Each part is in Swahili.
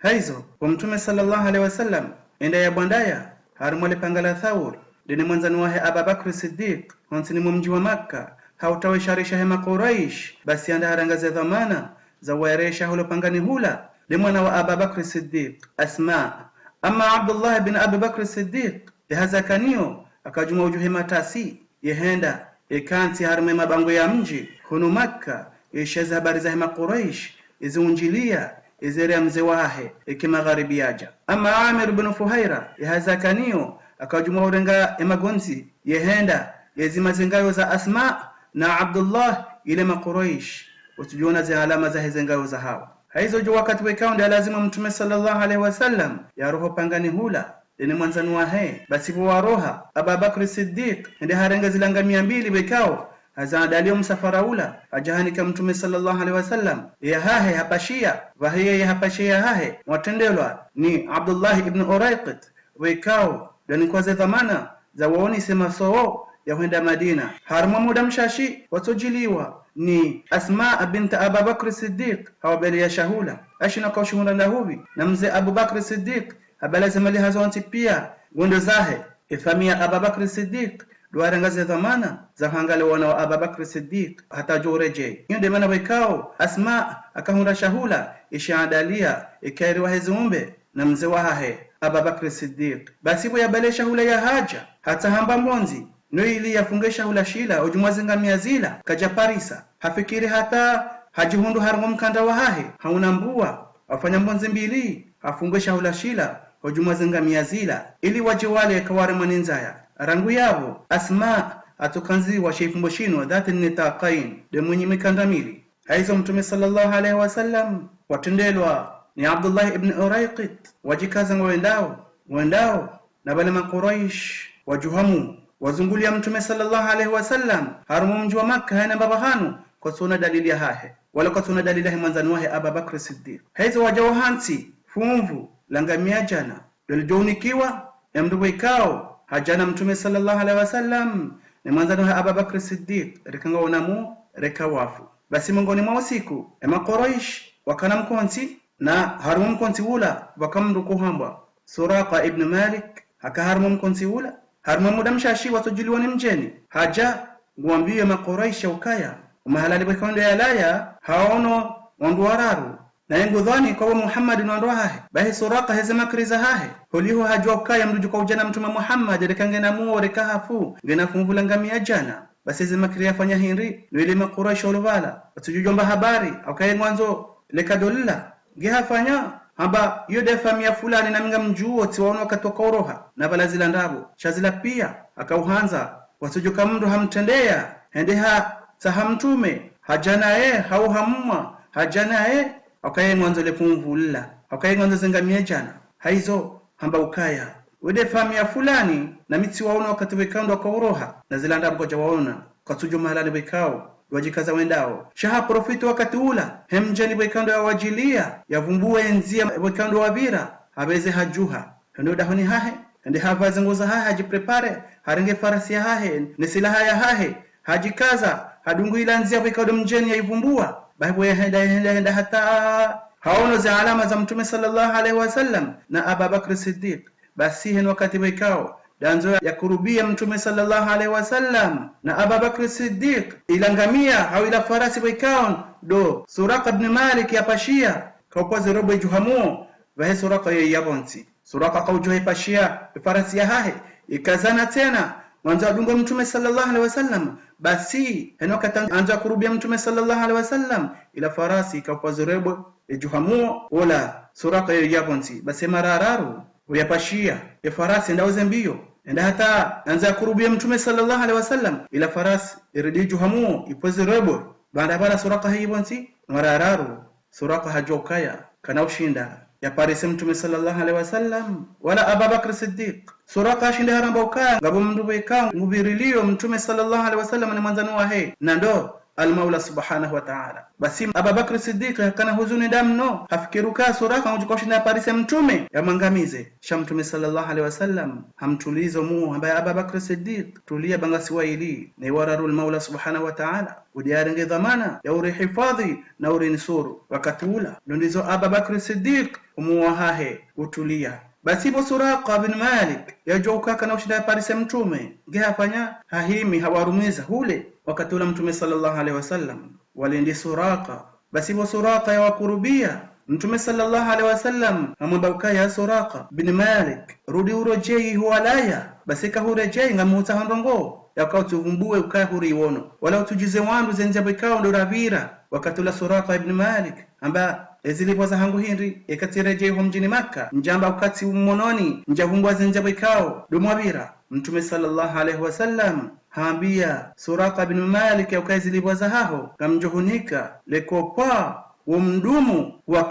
haizo kwa mtume sallallahu alaihi wasallam enda ya bwandaya harumole pangala Thawr dini mwanzani wahe Abubakr Siddiq hansini mji wa Makka hautawesharisha hema Quraish basi anda harangaze dhamana za waeresha hulo pangani hula de mwana wa Abubakr Siddiq Asma. Ama Abdullah bin Abubakr Siddiq yahazakaniyo akajuma ujuhe matasi yehenda ikanti harume mabango ya mji hunu Makka yesheza habari za hema Quraish iziunjilia izere mze wahe ikimagharibi yaja. Ama Amir bin Fuhaira yahazakaniyo akajuma urenga emagonzi yehenda yezimazengayo za Asma na Abdullah ile Quraish utujiona za alama za hezengayo za hawa haizo jo wakati wekao ndio lazima mtume sallallahu alaihi wasallam ya roho pangani hula dene mwanzani wahe basi wa roha Abubakr Siddiq ndio harenga zilanga 200 wekao hazadalio msafara ula ajahanika mtume sallallahu alaihi wasallam ya hahe hapashia wahiye ya hapashia hahe watendelwa ni Abdullah ibn Urayqit wekao ndio kwaze dhamana za waoni sema soo ya kwenda Madina harma muda mshashi watojiliwa ni Asma bint Abubakr Siddiq hawabali ya shahula ashina kwa shuhura ndahubi na mzee Abubakr Siddiq habala zamali hazonti pia gondo zahe ifamia Abubakr Siddiq duarangaze dhamana za hangale wana wa Abubakr Siddiq hata joreje yonde maana wekao Asma akahunda shahula ishaadalia ikairiwa hezumbe na mzee wahe Abubakr Siddiq basi bo yabale shahula ya haja hata hamba monzi no ili yafungesha hula shila ujumwazenga miazila kaja Parisa hafikiri hata hajihundu harmo mkanda wa hahe hauna mbua afanya mbonzi mbili afungesha hula shila ujumwazenga miazila ili waje wale kaware maninzaya rangu yabo Asma atukanzi wa sheifumboshino dhati nitaqain de mwenye mikanda mili haizo mtume sallallahu alaihi wasallam watendelwa ni Abdullah ibn Urayqit wajikaza wendao na bale Quraish wajuhamu wazungulia mtume sallallahu alaihi wasallam harumu mji wa Makka hana babahanu kwa suna dalili ya hahe wala kwa suna dalili ya mwanzani wahe Abubakr Siddiq haizo wajawahansi fumvu langamia jana dolijounikiwa emduwe ikao hajana mtume sallallahu alaihi wasallam ni mwanzani wahe Abubakr Siddiq rekanga onamu rekawafu basi mongoni mwa usiku Quraish wakana mkonti na harumu mkonti ula wakamruku hamba Suraqa ibn Malik hakaharumu mkonti ula harma muda mshashi watojiliwa ni mjeni haja nguambie Quraish ukaya umahalali bekonde ya laya haono wandu wararu na yengu dhani kwa Muhammad nwandu hahe bahi Suraqa heze makriza hahe holiho hajwa ukaya mduju kwa ujana mtume Muhammad rekangena muo rekahafu ngena kumvula ngamia jana basi heze makri yafanya hinri nwele Quraish olubala watujujomba habari aukaye mwanzo lekadolila ngehafanya hamba yode famia fulani na minga mjuo tiwaona wakatoka oroha na balazila ndabo shazila pia akauhanza wasujuka mndu hamtendea hendeha sahamtume hajana hauhamma hajana akaye mwanzo lepumvula akaye mwanzo zengamia jana haizo hamba ukaya wode famia fulani na mitsi waona wakati wekando kwa oroha na zila ndabo kwa jawaona kwa tujo mahalani wekao wajikaza wendao shaha profiti wakati ula hemjani wekando ya wajilia yavumbua enzia wekando wa vira habeze hajuha hendo dahoni hahe hende havaze ngoza hahe hajiprepare haringe farasi ya hahe nesilaha ya hahe hajikaza hadungu ilanzia wekando mjeni ya ivumbua bahibu ya henda hata haono za alama za mtume sallallahu alaihi wasallam na Abubakr Siddiq basi hen wakati wekao danzo ya kurubia mtume sallallahu alaihi wasallam na Abubakr Siddiq ilangamia au ila farasi wekao do Suraqa ibn Malik ya pashia kwa zerobo juhamu vahe Suraqa ya bonti Suraqa kaujoe pashia farasi ya hahe ikazana tena mwanzo adunga mtume sallallahu alaihi wasallam basi henokata anza kurubia mtume sallallahu alaihi wasallam ila farasi kwa zerobo juhamu wala Suraqa ya bonti basi marararu uyapashia ya farasi ndauze mbio enda hata anza kurubia mtume sallallahu alaihi wasallam ila farasi iridiju hamu ipoze rebo banda Suraqa hibonti marararu Suraqa hajokaya kana ushinda ya parise mtume sallallahu alaihi wasallam wala Abubakr Siddiq Suraqa shinda haramba ukaya ngabo mndu wekao ngubirilio mtume sallallahu alaihi wasallam ni mwanzani wahe na ndo almaula subhanahu wa ta'ala. Basi Abubakr Siddiq hakana huzuni damno, hafikiruka Suraka ngujikoshinda parise mtume yamangamize sha mtume sallallahu alaihi wasallam hamtulizo mu ambaye Abubakr Siddiq tulia bangasi waili ni wararul maula subhanahu wa ta'ala udiarenge dhamana ya urihifadhi na urinsuru wakati ula ndizo Abubakr Siddiq umuwahahe utulia. Basi bo Suraka bin Malik yajoka kana ushinda parise mtume ngehafanya hahimi hawarumiza hule wakati ula mtume sallallahu alaihi wasallam walindi Suraka. Basi bo Suraka ya wakurubia mtume sallallahu alaihi wasallam amwamba ukaya Suraka bin Malik rudi urojei huwalaya. Basi kahurejei ngamuta handongo yakao tuvumbue ukaya huriwono wala utujize wandu zenjabo ikao ndo ravira. Wakati ula Suraka ibn Malik amba ezilipoza hangu hindi ekatirejei ho mjini Makka njamba ukati umononi njavumbua zenjabo ikao dumwabira. Mtume sallallahu alaihi wasallam haambia Suraka bin Malik ya ukazi libwaza haho kamjohunika lekopa umdumu wa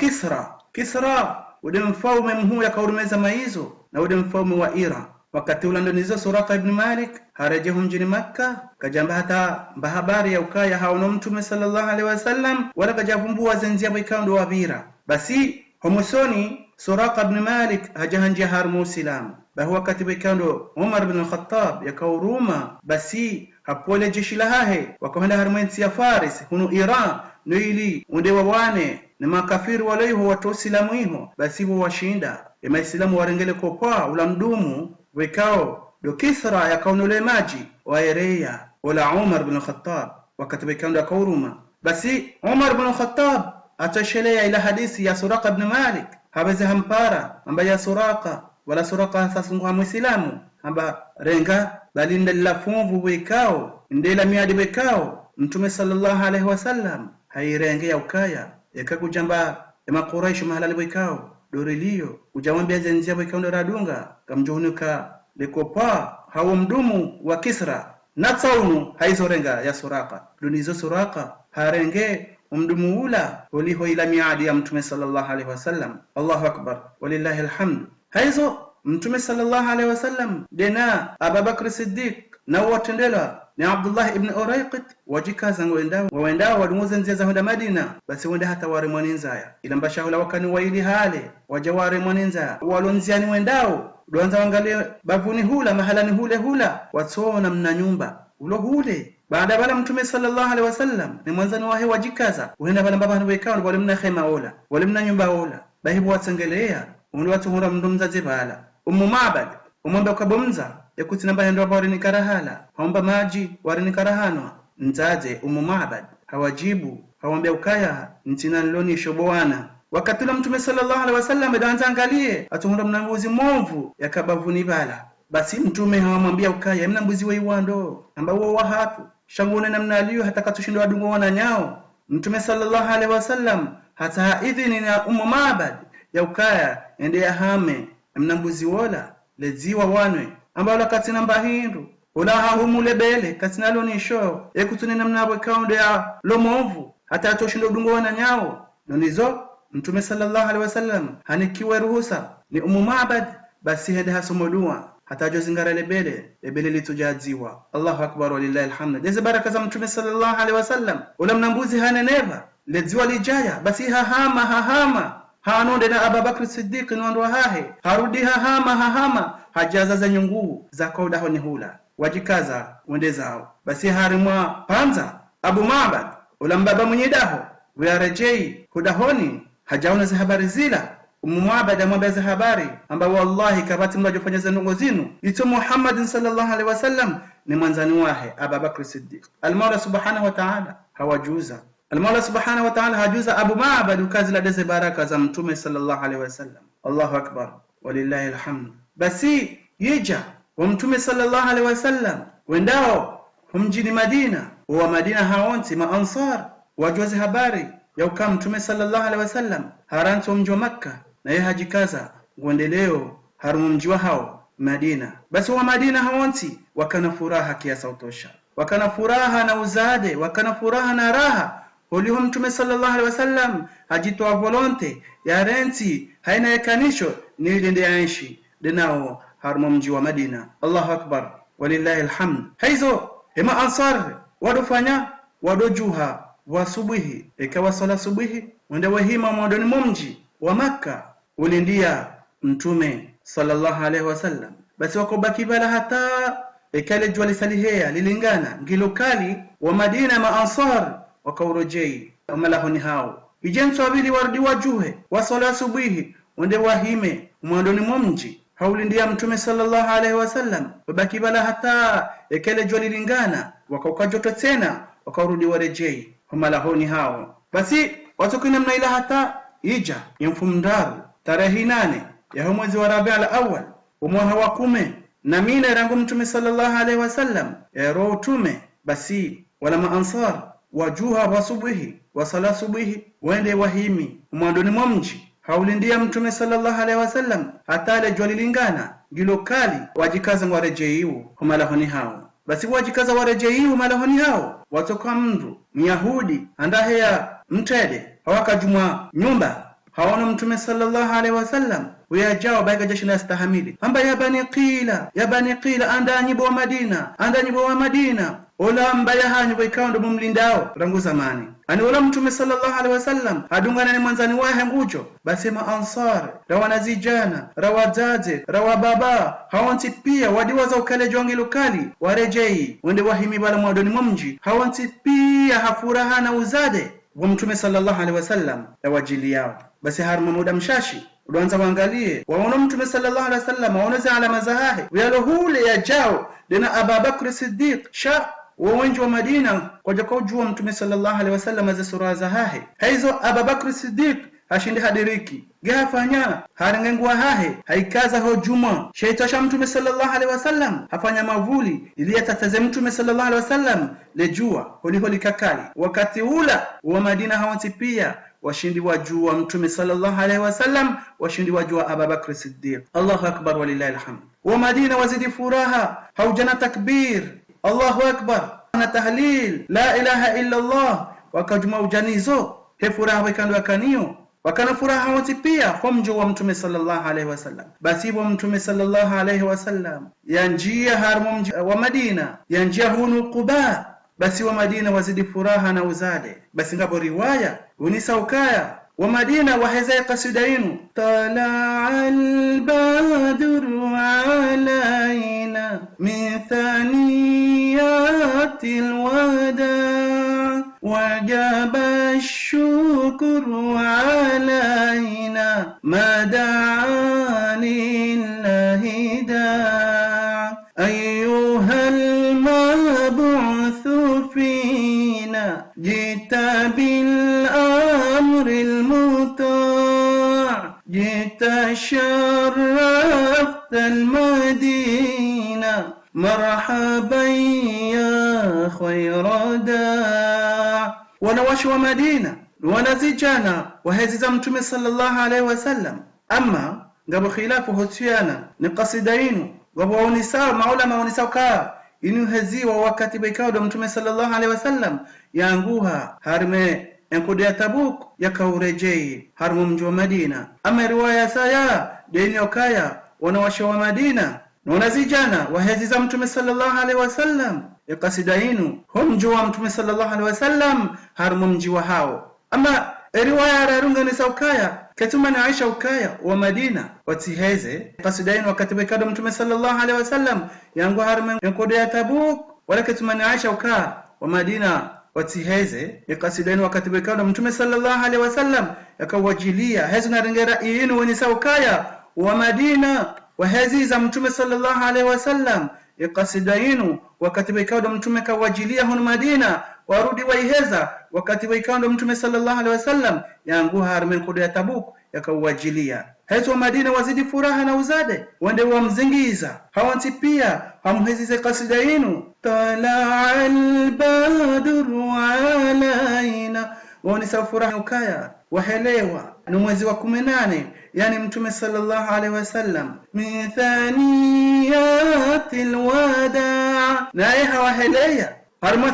Kisra ude mfaume mhu ya kaurumeza maizo na ude mfaume wa Ira. Wakati ulandonizo Suraka ibn Malik harejehu mjini Makka kajamba hata bahabari ya ukaya haono mtume sallallahu alaihi wasallam wala kajavumbua zenziabo ikando wa Bira. Basi homosoni Suraka ibn Malik hajahanja harmu Islam bahu wakati bekando Umar bin al-Khattab yakauruma. Basi hapole jeshi lahahe wakahenda harmensi ya Faris hunu Iran noili unde wawane na makafiri walaiho watu Islamu iho. Basi bo washinda ema Islamu warengele kopwa ula mdumu wekao do Kisra yakaunule maji waereya wala Umar bin al-Khattab wakati bekando yakauruma. Basi Umar bin al-Khattab atashelea ila hadithi ya Suraka ibn Malik habeze hampara amba ya Suraka wala Suraka sasungu wa Muislamu amba renga balinda lafunvu wekao ndela miadi wekao mtume sallallahu alaihi wasallam hairenge ya ukaya yakakujamba ema Quraish mahalali wekao dorilio ujawambia zenzia wekao ndo radunga kamjohunika lekopa hawo mdumu wa Kisra na tsaunu haizorenga ya Suraka dunizo Suraka harenge umdumu ula uliho ila miadi ya mtume sallallahu alaihi wasallam. Allahu akbar walillahi alhamd. Haizo mtume sallallahu alaihi wasallam dena Abubakr Siddiq na watendela ni Abdullah ibn Urayqit wajikaza wendao walumuza nzeza hunda Madina. Basi wenda hata ware mwaninzaya ila mbashahula wakani waili hale wajaware mwaninzaya walonziani wendao doanza wangalie bavuni hula mahalani hula watsona mna nyumba ulo hule. Baada bala mtume sallallahu alaihi wasallam ni mwanzani wahe wajikaza uenda bala mbaba wekao wale mna khema ola wale mna nyumba ola bahibu watsengelea umundu watuhura mndumza zebala Ma'bad umwamba ukabomza yakuti namba hendo wari ni karahala haomba maji wari ni karahanwa nzaze Ma'bad hawajibu hawambia ukaya ntina niloni shobowana. Wakati ule mtume sallallahu alaihi wasallam daanza angalie atuhura mnambuzi movu yakabavuni bala. Basi mtume hawamwambia ukaya mna mbuzi wa iwando amba wao wahatu shangune namna aliyo hata katushindo wadungo wana nyao. Mtume sallallahu alaihi wasallam hata idhini na Ma'bad ya ukaya ende ya hame mna mbuzi wola leziwa wanwe amba wala katina namba hindu wala hahumule bele katina loni show ekutuni namna wekaundo ya lomovu hata atoshindo wadungo wana nyao. Nonizo mtume sallallahu alaihi wasallam hanikiwe ruhusa ni Ma'bad basi hende hasomodua hata jozingara lebele litujaziwa. Allahu akbar walillahi alhamd. Deze baraka za mtume sallallahu alaihi wasallam ula mnambuzi haneneva leziwa lijaya basi hahama hanonde na Abubakr Siddiq nwandwa hahe harudi hahama hajaza za nyungu za kauda honi hula wajikaza wende zao. Basi harimwa panza Abu Ma'bad ula mbaba mwenye daho uyarejei hudahoni hajaona za habari zila. Ma'bad amwambia za habari amba wallahi kabati mnajofanya za nungo zinu ito Muhammad sallallahu alaihi wasallam ni mwanzani wahe Abubakr Siddiq. Al-Mawla subhanahu wa ta'ala hawajuza Al-Mawla subhanahu wa ta'ala hajuza Abu Ma'bad ukazi la deze baraka za mtume sallallahu alaihi wasallam. Allahu akbar walillahi alhamd. Basi yija wa mtume sallallahu alaihi wasallam wendao mjini Madina wa Madina haonti maansar wajuze habari ya ukam mtume sallallahu alaihi wasallam haranto mji wa Makka na yeye hajikaza uendeleo harumu mji wa hao Madina. Basi wa Madina haonti wakana furaha kiasi utosha wakana furaha na uzade wakana furaha na raha uliho mtume sallallahu alaihi wasallam hajitoa volonte ya renti haina yakanisho ni ile yaishi denao harumu mji wa Madina. Allahu akbar walillahi alhamd. Haizo ema ansar wadufanya wadojuha wa subuhi ikawa sala subuhi wende wahima mwandoni mumji wa Makka ulindia mtume sallallahu alaihi wasallam. Basi wakobaki bala hata ikale jua lisalihea lilingana ngilokali wa Madina maansar wakaurojei wamalahoni hao ijenso wabili warudi wajuhe wa sala subuhi wende wahime mwandoni mumji haulindia mtume sallallahu alaihi wasallam. Wabaki bala hata ikale jua lilingana wakaukajoto tena wakarudi warejei wamalahoni hao. Basi watokina mnaila hata ija yamfumdaru tarehe 8 ya mwezi wa Rabiul Awwal umwaha wa 10 na mina rangu mtume sallallahu alaihi wasallam ya roho tume. Basi wala maansar wajuha wa subuhi wa sala subuhi wende wahimi mwandoni mumji haulindia mtume sallallahu alaihi wasallam hata ile jua lilingana gilokali wajikaza warejeiu humalahoni hao. Basi wajikaza warejeiu malahoni hao watoka mndu Myahudi andahe ya mtede hawakajumwa nyumba hawana mtume sallallahu alaihi wasallam uyajao baika jeshi la stahamili amba ya bani qila anda nyibo wa Madina ola amba ya hanyu baikao ndo mumlindao rangu zamani ani ola mtume sallallahu alaihi wasallam adungana ni mwanzani wahe ngujo. Basi maansar rawanazijana rawazaze rawababa hawanti pia wadiwaza ukale jongi lukali warejei wende wahimi bala mwadoni mumji hawanti pia hafuraha na uzade wa mtume sallallahu alaihi wasallam ya wajili yao. Basi harma muda mshashi ulianza waangalie waona mtume sallallahu alaihi wasallam waoneza alama zahahe uyalo hule ya jao dena Abu Bakr Siddiq sha wengi wa Madina kwa kujua mtume sallallahu alaihi wasallam za sura zahahe hizo. Abu Bakr Siddiq hashindi hadiriki gafanya harangengwa hahe haikaza hojuma shaitasha mtume sallallahu alaihi wasallam hafanya mavuli ili atataze mtume sallallahu alaihi wasallam lejua holi kakali. Wakati ula wa Madina hawanti pia washindi wajua mtume sallallahu alaihi wasallam washindi wajua Abu Bakr Siddiq. Allahu akbar walillahi alhamd. Wa Madina wazidi furaha haujana takbir Allahu akbar na tahlil la ilaha illa Allah wakajuma ujanizo he furaha wekando wakanio wakana furaha wati pia kwa mjo wa mtume sallallahu alaihi wasallam. Basi wa mtume sallallahu alaihi wasallam yanjia harmu mji wa Madina yanjia hunu Quba. Basi wa Madina wazidi furaha na uzade. Basi ngabo riwaya unisa ukaya wa Madina waheza qasidainu tala'al badru alaina min thaniyatil wada wajaba ash-shukru alaina ma da'a lillahi da ayyuhal mab'uthu fina jita bil amri al-muta' jita sharafta al-madina marhaban ya khayra da. Wanawashi wa Madina wanazijana waheziza mtume sallallahu alaihi wasallam. Ama ngabo khilafu hotiana ni qasidainu ngabo waonisao maulama waonisao ka inu heziwa wakati baikao mtume sallallahu alaihi wasallam yanguha harme enkode ya Tabuk yakaurejei harmu mji wa Madina. Ama riwaya saya deni okaya wanawashi wa Madina wanazijana waheziza mtume sallallahu alaihi wasallam yakasidainu mji wa mtume sallallahu alaihi wasallam harmu mji wa hao. Ama riwaya rarunga ni saukaya ketuma na Aisha ukaya wa Madina watiheze qasidainu wakati baikado mtume sallallahu alaihi wasallam yangu harmu enkode ya Tabuk wala ketuma na Aisha ukaya wa Madina watiheze yakasidainu wakati baikado mtume sallallahu alaihi wasallam yakawajilia hezo na ringera inu wenye saukaya wa Madina waheziza mtume sallallahu alaihi wasallam yakasidainu wakati baikado mtume kawajilia hunu Madina warudi waiheza wakati baikado mtume sallallahu alaihi wasallam yangu harmen kudu ya Tabuk yakawajilia hezo wa Madina wazidi furaha na uzade wende wamzingiza hawanti pia hamhezize qasidainu tala'al badru alaina wanisa furaha ukaya wahelewa ni mwezi wa 18 yani mtume sallallahu alaihi wasallam min thaniyatil wada naye hawaheleya harma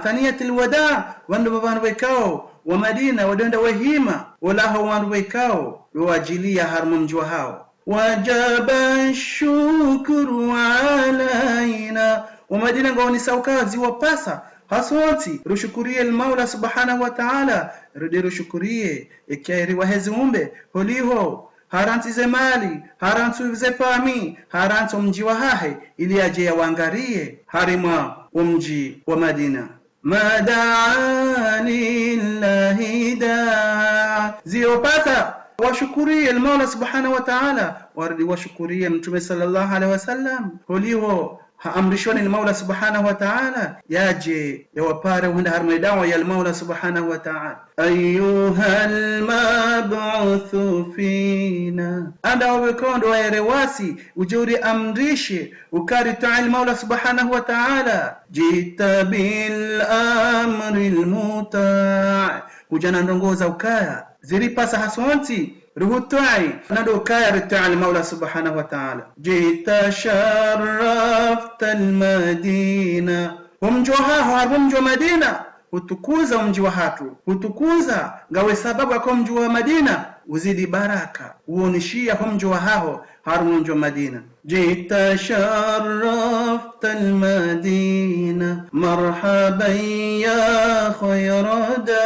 thaniyatil wada wando babanu waikao wa Madina wadenda wahima wala hawanu waikao wajilia harma mjua hao wajaba shukru alaina wa Madina ngawani saukazi wapasa hasonti rushukurie al-Maula subhanahu wa ta'ala rudi rushukurie ikairi wahezi umbe holiho haranti ze mali harantu ze fami harantu mji wa hahe ili aje yawangarie harima mji wa Madina. Madani lillahi da ziopata washukurie al-Maula subhanahu wa ta'ala warudi washukurie mtume sallallahu alaihi wasallam holiho amrishoni al-Maula subhanahu wa ta'ala yaje yawapare wenda harma dawa ya al-Maula subhanahu wa ta'ala. Ayyuhal mab'uthu fina anda wekondo wa rewasi ujuri amrishe ukari ta'al Maula subhanahu wa ta'ala jita bil amri al-muta' ujana ndongoza ukaya ziripasa hasonti ruhutai nado kaya rita al-Maula subhanahu wa ta'ala jita sharafta al-Madina umjoha harumjo Madina utukuza mji wa hatu utukuza ngawe sababu kwa mji wa Madina uzidi baraka uonishia mji wa hao harumjo Madina jita sharafta al-Madina marhaban ya khayrada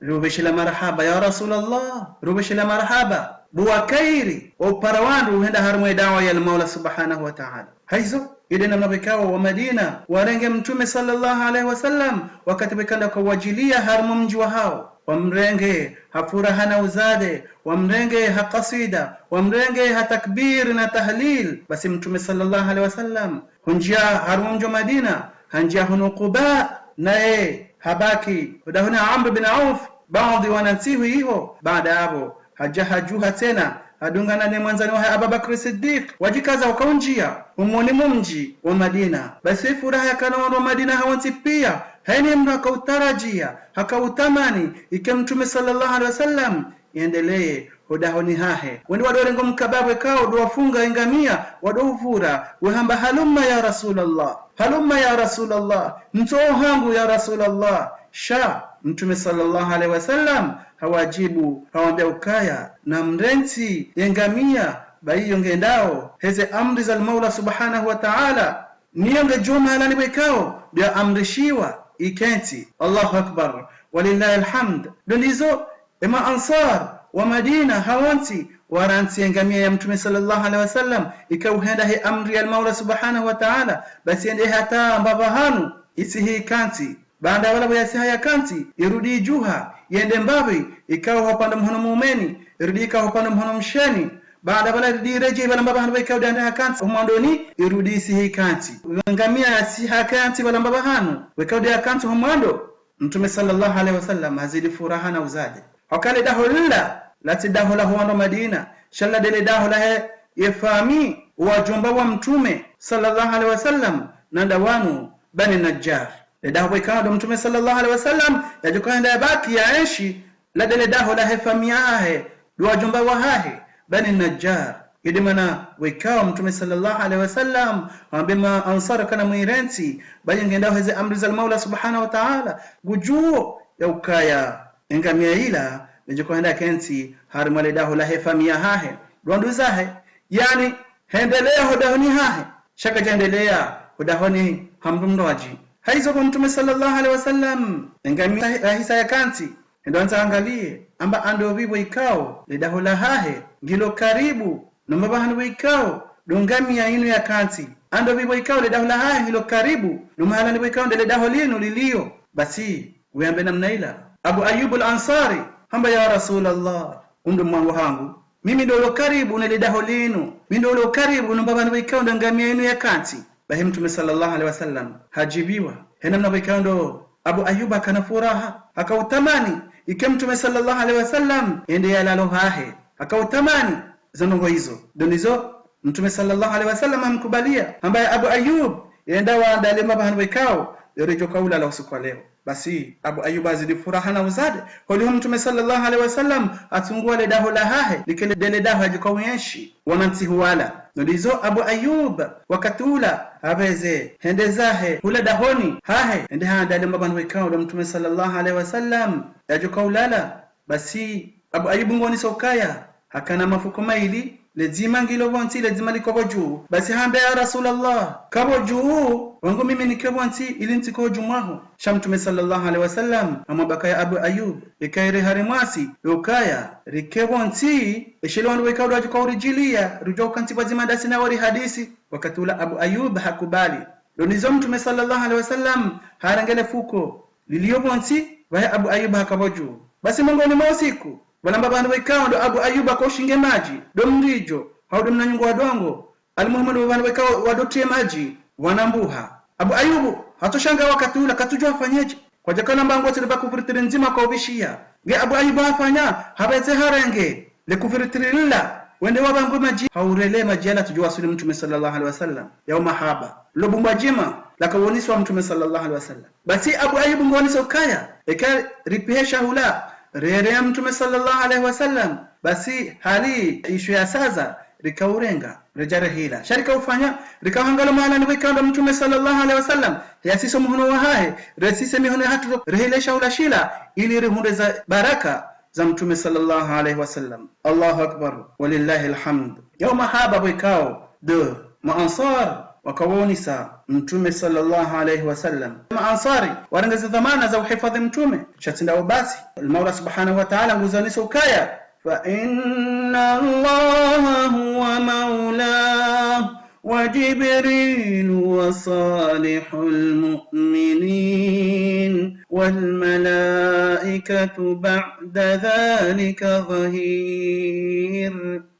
rubeshila marhaba ya Rasulullah rubeshila marhaba buwakairi wa uparawandu henda harumwe dawa ya al-Maula subhanahu wa ta'ala. Haizo ile namna bekao wa Madina warenge mtume sallallahu alaihi wasallam wakati bekanda kwa wajilia harumu mji wa hao wamrenge hafuraha na uzade wamrenge haqasida wamrenge hatakbir na tahlil basi mtume sallallahu alaihi wasallam hunjia harumu mji wa Madina hanjia hunuquba nae habaki udahuna Amr bin Auf baadhi wanansihu hiyo baada hapo hajajuha tena adungana ne mwanzani wa Abu Bakr Siddiq wajikaza wakaunjia umoni mumji wa Madina basi furaha ya kana wa Madina hawanti pia haini mtu akautarajia hakautamani ike mtume sallallahu alaihi wasallam iendelee hodahoni hahe wendi wadorengo mkababwe kao dowafunga ingamia wadovura wehamba halumma ya Rasulullah halumma ya Rasulullah mtoo hangu ya Rasulullah sha mtume sallallahu alaihi wasallam hawajibu hawambia ukaya na mrenti yengamia baiyo ngendao heze amri za al-Maula subhanahu wa ta'ala niyonge juma halani wekao bia amrishiwa ikenti. Allahu akbar walillahi alhamd. Donizo ema ansar wa Madina hawanti waranti yengamia ya mtume sallallahu alaihi wasallam ikauhenda he amri ya al-Maula subhanahu wa ta'ala basi ende hata mbavahanu isihi kanti baada wala yasi haya kanti irudi juha yende mbavi ikawa hapanda mhono muumeni irudi ikawa hapanda mhono msheni baada wala irudi reje wala mbaba hanu ikawa danda kanti umandoni irudi sihi kanti ngamia si hakanti wala mbaba hanu wikawa danda kanti humando mtume sallallahu alaihi wasallam hazidi furaha na uzaje wakale dahola lati dahola huando Madina shalla dele dahola he yefami wajomba wa mtume sallallahu alaihi wasallam nanda wanu Bani Najjar daho ikado mtume sallallahu alaihi wasallam yajukaenda yabaki yaishi la dele daho la hefamiahe dua jumba wahahe Bani Najjar idimana wikao mtume sallallahu alaihi wasallam ambema ansara kana mwirenti bali ngenda heze amri za al-Maula subhanahu wa ta'ala gujuo ya ukaya engamia ila yajukaenda kenti harimale daho la hefamiahe rondu zahe yani hendelea hodahoni hahe shaka jaendelea hodahoni hamdumdoaji haizo kwa mtume sallallahu alaihi wasallam ngamia rahisa ya kanti ndo anzaangalie amba ando vivo ikao le dahola hahe ngilo karibu no mabahanu ikao dongamia inu ya kanti ando vivo ikao le dahola hahe ngilo karibu no mahala ni ikao le daholino lilio basi uambe namna ila Abu Ayyub al-Ansari hamba ya Rasulullah undu mwangu hangu mimi ndo karibu na le daholino mimi ndo karibu no mabahanu ikao dongamia inu ya kanti bahi mtume sallallahu alaihi wasallam hajibiwa hena mnabikando Abu Ayyuba kana furaha akautamani ike mtume sallallahu alaihi wasallam ende yalalo hahe akautamani zanongo hizo donizo mtume sallallahu alaihi wasallam amkubalia ambaye Abu Ayyub yenda waandale mabahanu wekao yorejo kaula la usiku leo basi Abu Ayyub azidi furaha na uzade holi mtume sallallahu alaihi wasallam atungua le daho la hahe likele dele daho ajikawenshi wananti huwala nodizo Abu Ayyub wakatula abeze hendezahe hula dahoni hahe ende handale mabahanu wekao la mtume sallallahu alaihi wasallam ajikaulala basi Abu Ayyub ngoni sokaya hakana mafuko maili lezima ngilo bonti lezima likobo juu basi hambe ya Rasulullah kabo juu wangu mimi nikebonti ili ntiko jumaho shamtume sallallahu alaihi wasallam amabaka ya Abu Ayub ikaire harimwasi yokaya rikebonti eshilwandu wekawdo ajikawrijilia rujo kanti bazima dasi na wari hadisi wakati ula Abu Ayub hakubali donizo mtume sallallahu alaihi wasallam harangele fuko liliyobonti wa Abu Ayub hakaboju basi mongoni mwa usiku balamba bandu wekao ndo Abu Ayub akoshinge maji do mrijo haudo mnanyungu wadongo alimuhammadu bandu wekao wadotie maji wanambuha Abu Ayub hatoshanga wakati ula katujua afanyeje kwa jakana mbango tileba kufritiri nzima kwa ubishia ge Abu Ayub afanya habeze harenge le kufritiri lila wende wabangu maji haurele maji yana tujua suli mtume sallallahu alaihi wasallam ya mahaba lobu majima lakawoniswa mtume sallallahu alaihi wasallam basi Abu Ayub ngoni ukaya eka ripesha hula rere mtume sallallahu alaihi wasallam basi hali ishu ya saza rikaurenga rejare hila sharika ufanya rikahangala maana ni wikanda mtume sallallahu alaihi wasallam yasiso muhono wa hae resise mihono hatu rehilesha hula shila ili rehunde za baraka za mtume sallallahu alaihi wasallam. Allahu akbar walillahi alhamd. Yawma haba wikao de maansar wakawonisa mtume sallallahu alaihi wasallam maansari warangeza dhamana za uhifadhi mtume chatinda basi al-Maula subhanahu wa ta'ala nguzanisa ukaya fa inna allaha huwa maulahu wa jibril wa salihul mu'minin wal malaikatu ba'da dhalika dhahir.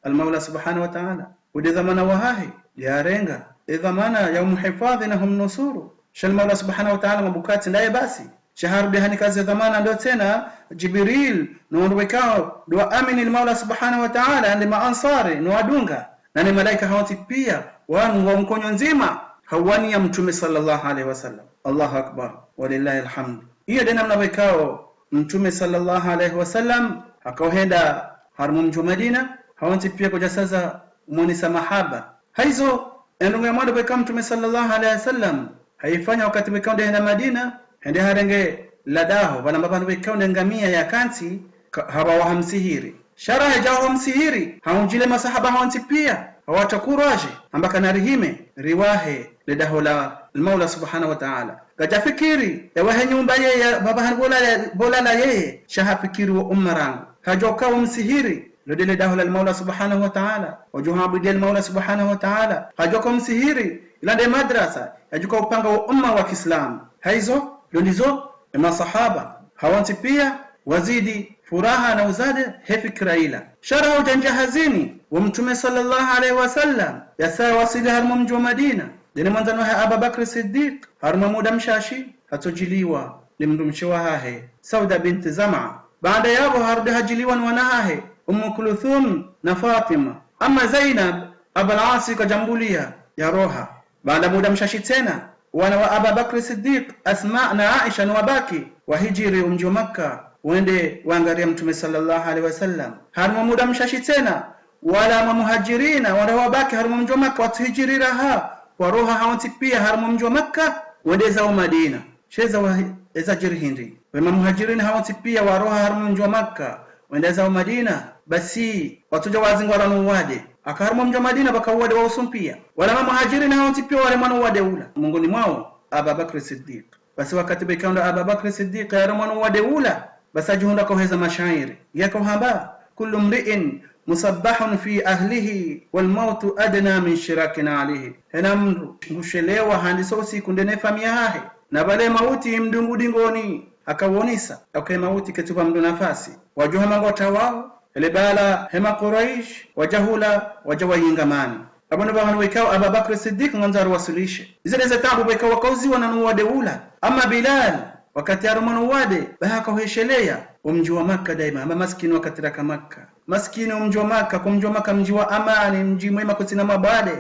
al-Maula subhanahu wa ta'ala wadi dhamana wahahi yarenga dhamana ya umhifadhi na humnusuru shal Maula subhanahu wa ta'ala mabukati ndaye basi shahar bihani kazi dhamana ndio tena Jibril na wekao dua amini al-Maula subhanahu wa ta'ala ndi maansari na wadunga na ni malaika hawati pia wanu wa mkonyo nzima hawani ya mtume sallallahu alaihi wasallam. Allahu akbar walillahi alhamd. Hiyo dena mnawekao mtume sallallahu alaihi wasallam akaohenda harmu mji Madina hawati pia kwa sasa umonisa mahaba haizo endunga mwado kwa mtume sallallahu alaihi wasallam haifanya wakati wekaonde na Madina hende harenge ladaho bana mabano wekaonde ngamia ya kanti hawa wahamsihiri shara jao msihiri haunjile masahaba hawanti pia hawatakuraje ambaka narihime riwahe ladaho la al-Maula subhanahu wa ta'ala kajafikiri ewahe nyumba ya baba bola la yeye shahafikiri wa ummarangu hajoka msihiri lodele dahu al-Maula subhanahu wa ta'ala wajuhabu del Maula subhanahu wa ta'ala hajoka msihiri ilande madrasa yajuka upanga wa umma wa Kiislamu haizo ndizo masahaba hawanti pia wazidi furaha na uzade hefikra ila shara ujanja hazini wa mtume sallallahu alaihi wasallam yasa wasili harmu mji wa Madina dene mwanzano ha Abu Bakr Siddiq harmu muda mshashi hatojiliwa limdumshiwa hahe Sauda binti Zam'a baada yabo harudi hajiliwa na wanahahe Kulthum na Fatima ama Zainab Abul Asi kajambulia ya roha baada muda mshashi tena wana wa Abu Bakr Siddiq Asma na Aisha na wabaki wahijiri mji wa Makkah wende waangalia mtume sallallahu alaihi wasallam harmu muda mshashi tena wala muhajirina wala wabaki harmu mji wa Makkah watuhijirira ha wa roha hawanti pia harmu mji wa Makkah wende za Madina sheza wa ezajiri hindi wa muhajirina hawanti pia wa roha harmu mji wa Makkah wende za Madina basi watuja wazingwara nuwade akaharmu mji wa Madina bakawade wa usumpia wala muhajirina hawanti pia wale mwana wade ula mungoni mwao Abu Bakr Siddiq basi wakati bekaunda Abu Bakr Siddiq ya mwana wade ula basi ajihunda koheza mashairi yako hamba kullu mri'in musabbahun fi ahlihi wal mautu adna min shirakina alihi hena mndu ngushelewa handiso usiku ndene famia hahe na bale mauti mdungu dingoni akawonisa okay mauti ketupa mdu nafasi wajuha mangota wao ele bala hema Quraish wajahula wajawayingamani abona bahanu wekao Abu Bakr Siddiq nganzaru wasulishe zile zetabu wekao wakauziwa na nuwade ula ama Bilal wakati arumano wade bahaka uheshelea umji wa Makkah daima ama maskini wakati raka Makkah maskini umji wa Makkah kumji wa Makkah mji wa amani mji mwema kutina mabade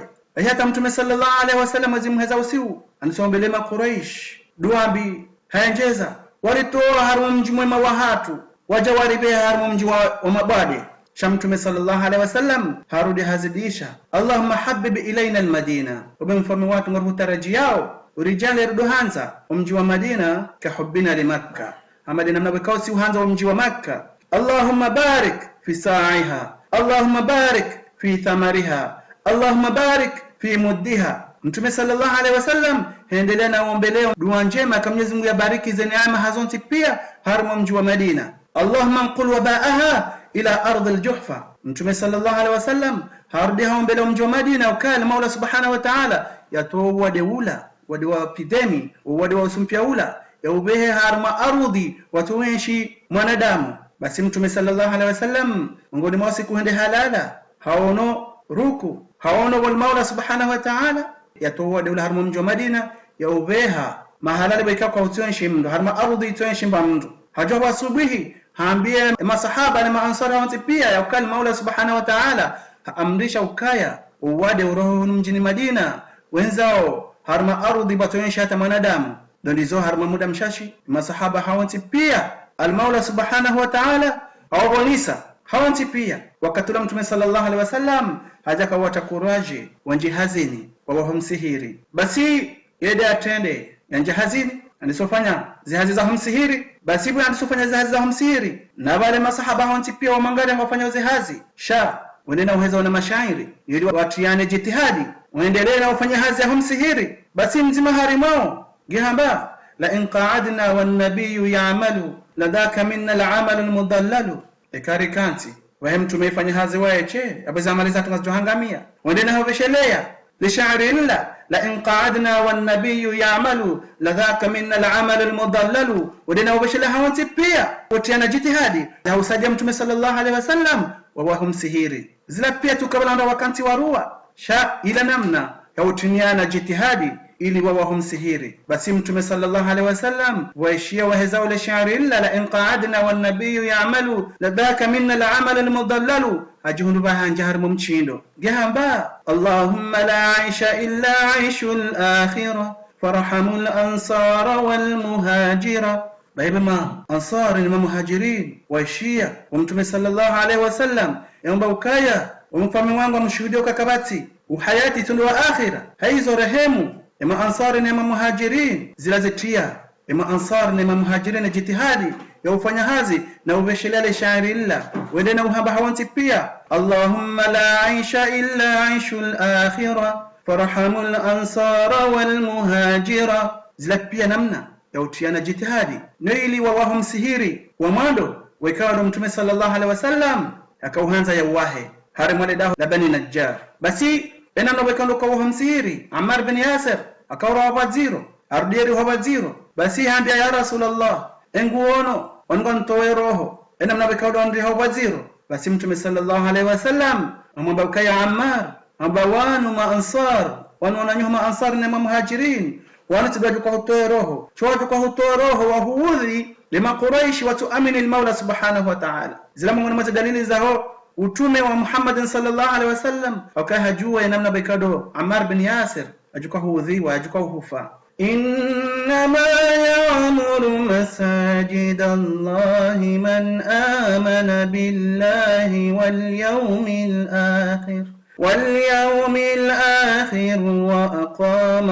hata mtume sallallahu alaihi wasallam azimheza usiu anisombelema Quraish duabi hayanjeza walitoa harumu mji mwema wa hatu wajawaribe harumu mji wa mabade shamtume sallallahu alaihi wasallam harudi hazidisha Allahumma habbib ilaina almadina ubimfami watu ngurutarajiao urijale ruduhanza umji wa Madina kahubbina li Makkah amadina mnabekao si uhanza umji wa Makkah Allahumma barik fi sa'iha Allahumma barik fi thamariha Allahumma barik fi muddiha. Mtume sallallahu alaihi wasallam endelea na ombeleo dua njema kama Mwenyezi Mungu yabariki zile neema hazonti pia harmu mji wa Madina. Allahumma anqul wabaaha ila ardh al-Juhfa. Mtume sallallahu alaihi wasallam harudi ombeleo mji wa Madina ukala Mola subhanahu wa ta'ala yatoa deula wadi wa epidemi wadi wa usumpia ula ya ubehe harma ardhi watuenshi mwanadamu. Basi Mtume sallallahu alaihi wasallam ngoni mwa siku hende halala haono ruku haono wal Mola subhanahu wa ta'ala yatoa deula harma mji wa Madina ya ubeha mahalali baika kwa utuenshi mndo harma ardhi tuenshi mndo. Hajawa subuhi haambie masahaba na maansara wote pia ya ukali Mola subhanahu wa ta'ala amrisha ukaya uwade uroho mjini Madina wenzao harma ardhi batuonyesha hata mwanadamu ndizo harma muda mshashi masahaba hawanti pia al-Mola subhanahu wa ta'ala awonisa hawanti pia wakatula Mtume sallallahu alaihi wasallam hajaka watakuraji wanjihazini wawahumsihiri. Basi yede atende yanjihazini anisofanya zihazi za humsihiri basi bwana anisofanya zihazi za humsihiri na wale masahaba hawanti pia wamangale wafanya zihazi sha wenena uweza na mashairi ili watiane jitihadi waendelee na ufanye hazi ya humsihiri. Basi mzima harimao gihamba la in qa'adna wan nabiyyu ya'malu ladaka minna al'amal almudallalu ekarikanti wahem tumefanya hazi waeche abaza amali za tunazohangamia waendelee na uveshelea lishairi illa la in qa'adna wan nabiyyu ya'malu ladaka minna al'amal almudallalu waendelee uveshelea hawanti pia watiana jitihadi ya usaja Mtume sallallahu alaihi wasallam wa humsihiri zila pia tukabala ndo wakanti warua sha ila namna ya utuniana jitihadi ili wawahumsihiri. Basi Mtume sallallahu alaihi wasallam waishia waheza ule shairi illa la in qa'adna wan nabiyyu ya'malu ladaka minna al'amal almudallalu ajihunu bahanja harmu mchindo gihamba Allahumma la 'aisha illa 'aishul akhirah farhamul ansara wal muhajira. Baima ansari na muhajirin waishia wa Mtume sallallahu alaihi wasallam yaomba ukaya umfami wangu amshuhudie ukakabati uhayati tundu wa akhira haizo rehemu ema ansari na muhajirin zilazitia ema ansari na muhajirin jitihadi ya ufanya hazi na uveshelele shairi illa wende na uhaba hawanti pia Allahumma la 'aisha illa 'aishul akhirah farhamul ansara wal muhajira zila pia namna ya utiana jitihadi ili wawahumsihiri wa mando wakawa ndo Mtume sallallahu alaihi wasallam akauhanza ya wahe hari mwale dahu la Bani Najjar. Basi ena nwekando kwa wahumsihiri Ammar bin Yasir akawra wabadziro ardieri wabadziro. Basi hambia ya Rasulullah enguono wangontowe roho ena mnawekando andri wabadziro. Basi Mtume sallallahu alaihi wasallam amwamba ukaya Ammar ambawanu ma ansar wanonanyuhu ma ansar na muhajirin wanatibaju kwa hutoe roho chwatu kwa hutoe roho wa huudhi lima Quraish watuamini al-Mola subhanahu wa ta'ala. Zilama mwana dalili zao utume wa Muhammad sallallahu alaihi wasallam wakahajua namna baikado Ammar bin Yasir ajuka huudhi wa ajuka hufa. Innama ya'muru masajid Allahi man amana billahi wal yawmil akhir واليوم الآخر وأقام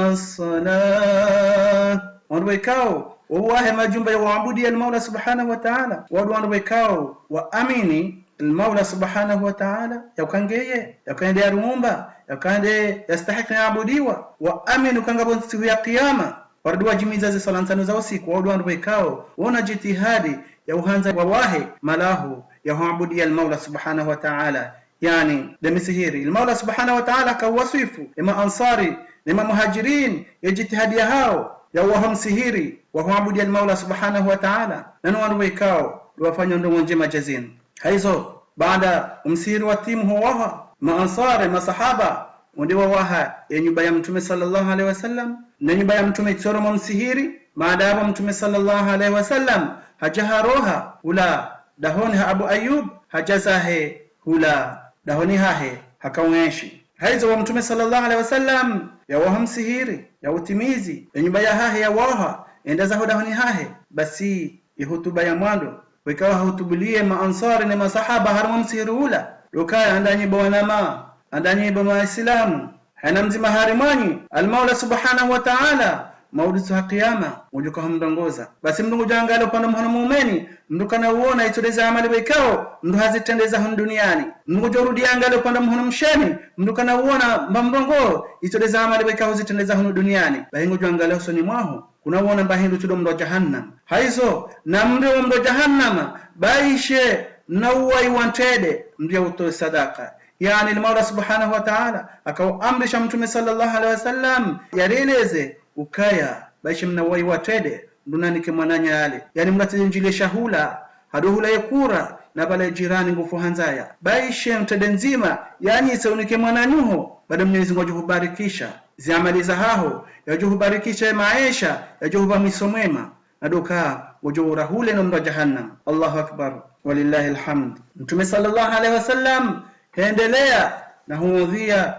الصلاة. Wanawekao wawahe majumba ya waabudi al-Mola subhanahu wa ta'ala wanawekao waamini al-Mola subhanahu wa ta'ala yakangeye yakande arumba yakande yastahiki yaabudiwa waamini kangabo siku ya kiyama wardu wajimiza za sala tano za usiku wanawekao wana jitihadi ya uhanza wawahe malahu ya waabudi al-Mola subhanahu wa ta'ala yani demisihiri al-Mola subhanahu wa ta'ala kawasifu ima ansari ima muhajirin yajitihadi hao ya wahamsihiri wa kuabudu al-Mola subhanahu wa ta'ala na wanawekao wafanya ndo njema jazini hizo baada umsihiri wa timu huwa maansari masahaba ndio waha ya nyumba ya Mtume sallallahu alaihi wasallam na nyumba ya Mtume tsoro msihiri maadamu Mtume sallallahu alaihi wasallam hajaharoha ula dahoni Abu Ayyub hajazahe hula dahoni hahe hakaweshi hizo wa Mtume sallallahu alaihi wasallam ya wahamsihiri ya utimizi ya nyumba ya hahe ya waha endaza hudahoni hahe. Basi ihutuba ya mwando wekawa hutubulie maansari na masahaba harma msihiri ula lukaya andanyi bawanama andanyi ba waislamu hana mzima harimani al-Mola subhanahu wa ta'ala maudizo ya kiyama ujuka humdongoza. Basi mndu jangalo panda mhono muumeni mndu kana uona itoleza amali baikao mndu hazitendeza hon duniani. Mndu jorudi angalo panda mhono msheni mndu kana uona mbamrongo itoleza amali baikao zitendeza hon duniani. Bahingo jangalo soni mwaho kuna uona bahindu tudo mndo jahannam. Haizo na mndo jahannama baishe na uwai wantede mndu utoe sadaka. Yani al-Mawla subhanahu wa ta'ala akaamrisha Mtume sallallahu alaihi wasallam yareleze ukaya baishe mnawai watede ndunanike mwananya yale. Yani mnatinjile shahula haduhula yekura na bale jirani ngufu hanzaya baishe mtede nzima yani isaunike mwananyuho baada Mwenyezi Mungu ajuhubarikisha ziamaliza haho yajuhubarikisha maisha yajuhuba misomwema na doka wajura hule na mndo jahannam. Allahu akbar walillahi alhamd. Mtume sallallahu alaihi wasallam kaendelea na huudhia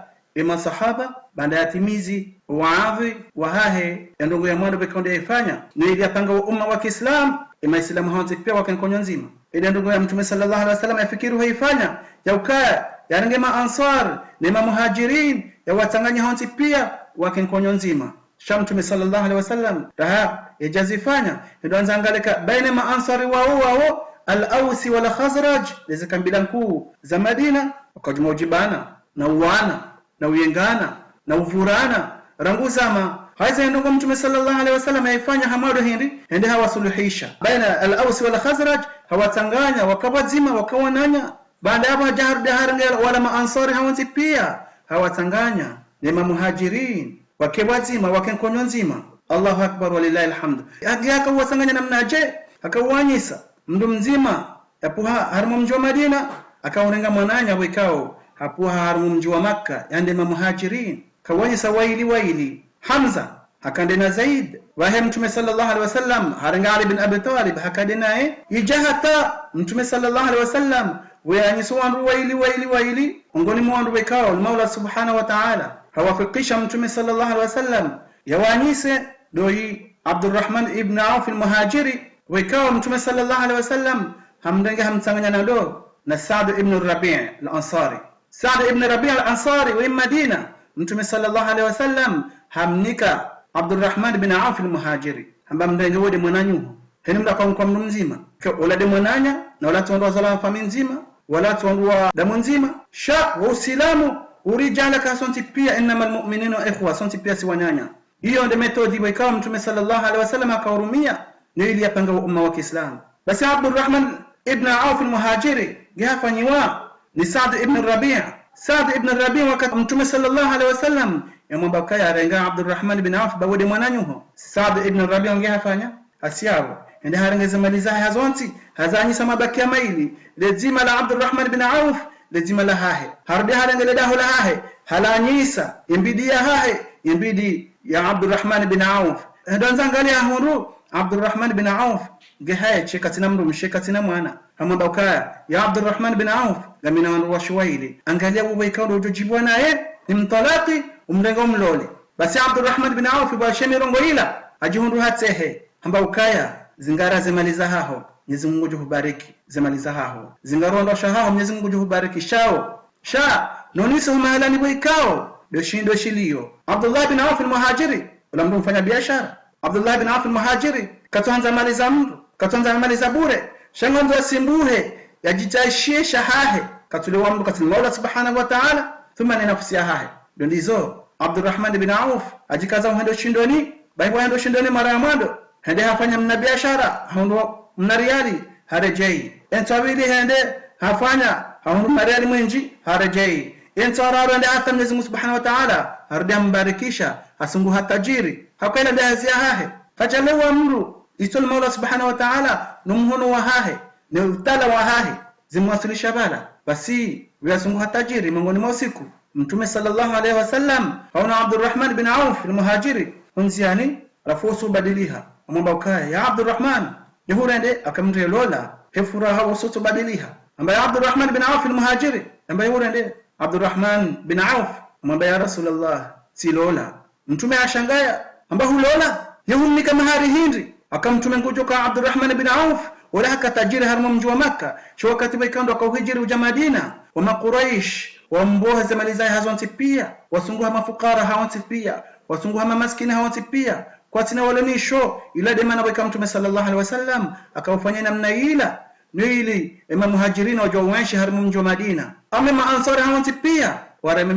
masahaba baada ya timizi waadhi wahahe ya ndongo ya mwando bekonde ifanya ni ili apanga umma wa Kiislamu Islamu hawanzi pia wakenkonyo nzima ili ndongo ya Mtume sallallahu alaihi wasallam yafikiru haifanya ya ukaya ya ngema ansar na muhajirin ya watanganya hawanzi pia wakenkonyo nzima. Mtume sallallahu alaihi wasallam taha yajazifanya ndio anzangaleka baina maansari wao al-Ausi wal Khazraj hizo kabila kuu za Madina wakajumujibana na uwana na uyengana na uvurana ranguzama haiza ndongo Mtume sallallahu alaihi wasallam yaifanya hamado hindi ende hawasuluhisha baina al-Ausi wal Khazraj hawatanganya wakawazima wakawananya baada ya daharanga wala maansari hawanzi pia hawatanganya ni muhajirin wakewazima wakenkonyo nzima. Allahu akbar walillahi alhamd. Yaka wasanganya namna je akawanyisa mndu mzima yapuha harmu mji wa Madina akaonenga mwananya wekao hapuha harmu mji wa Makka yande muhajirin kawanyisa waili Hamza hakande na Zaid wahe Mtume sallallahu alaihi wasallam haranga Ali bin Abi Talib hakade naye ijahata Mtume sallallahu alaihi wasallam wanyisa wandu waili ongoni mwandu wekao Mola subhanahu wa ta'ala hawafikisha Mtume sallallahu alaihi wasallam yawanyise doi Abdurrahman ibn Auf al-Muhajiri wekao Mtume sallallahu alaihi wasallam hamdenge hamtanganya na do na Sa'd ibn Rabi' al-Ansari. Sa'd ibn Rabi' al-Ansari wa Madina Mtume sallallahu alaihi wasallam hamnika Abdurrahman ibn Auf al-Muhajiri hamba mdenge wode mwananyu henimda kwa mzima wala de mwananya na wala tuondoa zala familia nzima wala tuondoa damu nzima sha wa Uislamu urijala kasonti pia innamal mu'minuna ikhwa sonti pia si wanyanya. Hiyo ndio metodi wekao Mtume sallallahu alaihi wasallam akahurumia ni ili yapanga umma wa Kiislamu. Basi Abdurrahman ibn Auf al-Muhajiri gafanyiwa ni Sa'd ibn Rabi'. Sa'd ibn Rabi' wakati Mtume sallallahu alaihi wasallam yamwamba kaya arenga Abdurrahman ibn Auf bawode mwananyuho Sa'd ibn Rabi' ongehafanya asiawo ende harengeza maliza hazonti hazanyi mabaki ya maili lezima la Abdurrahman ibn Auf lezima la hahe harde harengele daho la hahe halanyisa imbidi ya hahe imbidi ya Abdurrahman ibn Auf ndo anzangalia huru Abdurrahman ibn Auf gehaye chekatina mru mshekatina mwana hamamba ukaya ya Abdurrahman ibn Auf gamina wandu Shuwaili angalia wewe ikawa ujibwa naye ni mtalaki umlengo mlole. Basi Abdurrahman ibn Auf bashemi rongo ila ajihundu hatehe hamba ukaya zingara zemaliza haho Mwenyezi Mungu juhubariki zemaliza haho zingarondo shahaho Mwenyezi Mungu juhubariki shao sha noniso mahala ni boikao doshindo shilio. Abdullah ibn Auf al-Muhajiri wala mtu mfanya biashara Abdullah ibn Auf al-Muhajiri katonza maliza mtu katonza maliza bure shangonza simbuhe yajitaishie shahahe katulewa mtu katika Allah subhanahu wa ta'ala thumma ni nafsi ya hahe ndizo Abdurrahman ibn Auf ajikaza uhendo shindoni baibo uhendo shindoni mara ya mwando hende hafanya mna biashara haundo mna riali harejei entawili hende hafanya haundo mariali mwinji harejei entararo ende hata Mwenyezi Mungu subhanahu wa ta'ala hardia mbarikisha asungu hatajiri hakaila ndazi ya hahe fajalewa mru itol Mola subhanahu wa ta'ala numhono wa hahe ni utala wa hahe zimwasilisha bala basi yasungu hatajiri miongoni mwa usiku Mtume sallallahu alaihi wasallam hauna Abdurrahman ibn Auf al-Muhajiri hunziani rafusu badiliha amwamba ukaya ya Abdurrahman yehurende akamre lola hefuraha usutu badiliha ambaye Abdurrahman ibn Auf al-Muhajiri ambaye yehurende Abdurrahman bin Auf amwamba ya Rasulullah si lola Mtume ashangaya ambaye hulola yehumika mahari hindi akamtume ngujoka Abdurrahman bin Auf wala hakatajiri harmu mji wa Makka sho wakati baikando akauhijiri uja Madina wa Quraysh wa mboha za malizai hazonti pia wasunguha mafukara hawanti pia wasunguha maskini hawanti pia kwa tina walanisho ila de mana weka mtume sallallahu alaihi wasallam akawafanya namna ila nili muhajirin wajua wanaishi harimu mji wa Madina ama maansari hawanti pia wareme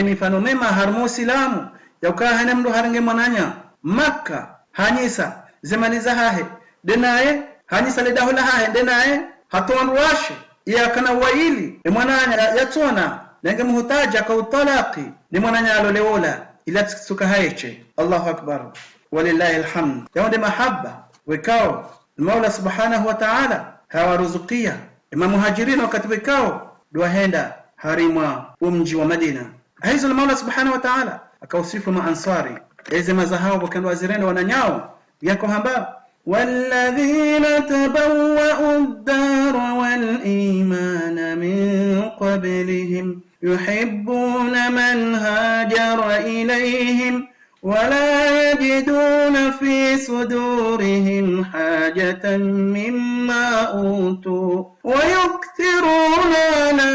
mifano mema harimu Islamu yaukaa hana mdu harange mwananya Makka hanyisa zemaliza hahe denaye hanyisa ledahula hahe denaye hatuandu washe ya kana waili mwananya yatona nenge muhtaja ka utalaqi ni mwananya aloleola ila tsuka haiche. Allahu akbar walillahi alhamd. Yaonde mahabba wekao Mola subhanahu wa ta'ala hawaruzukia muhajirin wakati wekao duahenda harima umji wa Madina. Hizo Mola subhanahu wa ta'ala akausifu maansari eze mazahao wakando wazirendo wananyao yako hamba walladhina tabawwa'u ad-dara wal imana min qablihim yuhibbuna man hajara ilayhim ولا يجدون في صدورهم حاجة مما أوتوا ويكثرون على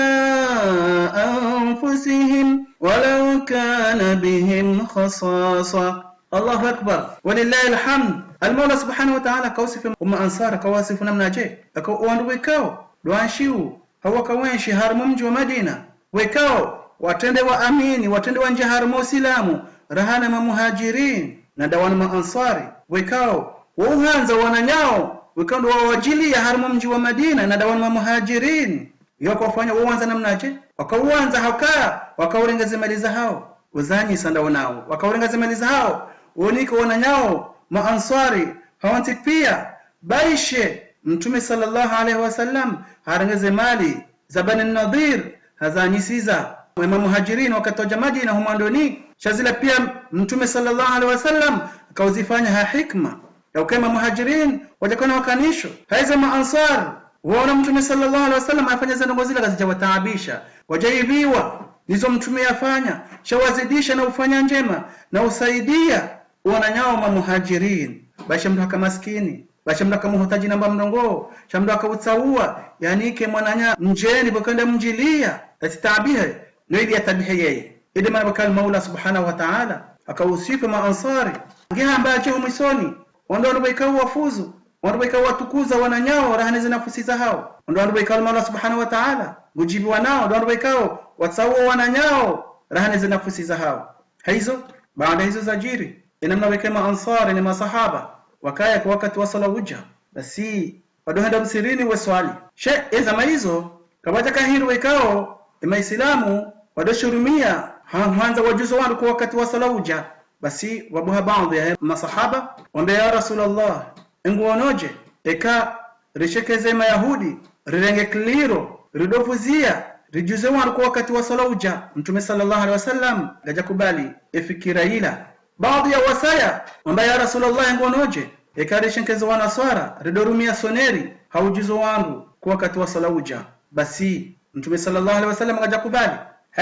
أنفسهم ولو كان بهم خصاصة. الله أكبر ولله الحمد. المولى سبحانه وتعالى كوصف أنصار كواسف نمناجي أكوان ويكاو دوانشيو هو كوانشي هارممج ومدينة ويكاو watende wa amini watende wa njihar musilamu rahana muhajirin na dawana maansari wekao wauhanza wananyao wekao wa wajili ya harmu mji wa Madina na dawana muhajirin yoko wafanya wauhanza namnaje wakauanza haka wakaurengeze maliza hao wazanyi sanda wanao wakaurengeze maliza hao woniko wananyao maansari hawanti pia baishe mtume sallallahu alaihi wasallam harengeze mali za Bani Nadir hazanyisiza muhajirin wakatoja Madina humandoni shazila pia mtume sallallahu alaihi wasallam akauzifanya hikma ya kama muhajirin wajakona wakanisho haiza maansar waona mtume sallallahu alaihi wasallam afanya zango zile kazijawataabisha wajaibiwa nizo mtume yafanya shawazidisha na ufanya njema na usaidia wananyao muhajirin basha mtu kamaskini basha mtu kumuhitaji namba mdongo shamdo akautsaua yani ke mwananya mjeni bokanda mjilia tatitabihe noidi ya tabihe yeye idi marabakal Mola subhanahu wa ta'ala akausifu maansari ngia ambaye humisoni wando wanabaikao wafuzu wando waikao watukuza wananyao rahanize nafsi za hao wando wanabaikao Mola subhanahu wa ta'ala gujibu wanao wando wanabaikao watsaua wananyao rahanize nafsi za hao hizo baada hizo zajiri inamna weke maansari ni masahaba wakaya kwa wakati wa sala uja basi wadohenda msirini wa swali she ezama hizo kabaja kahiru wekao Islamu wadoshurumia hanza wajuzo wangu kwa wakati wa salauja basi wabuha baadhi ya masahaba wambe ya Rasulullah nguonoje eka rishekeze mayahudi rirenge kliro ridofuzia rijuzo wangu kwa wakati wa salauja mtume sallallahu alaihi wasallam gajakubali ifikira ila baadhi ya wasaya wambe ya Rasulullah nguonoje eka rishekeze wanaswara ridorumia soneri haujuzo wangu kwa wakati wa salauja basi mtume sallallahu alaihi wasallam akajakubali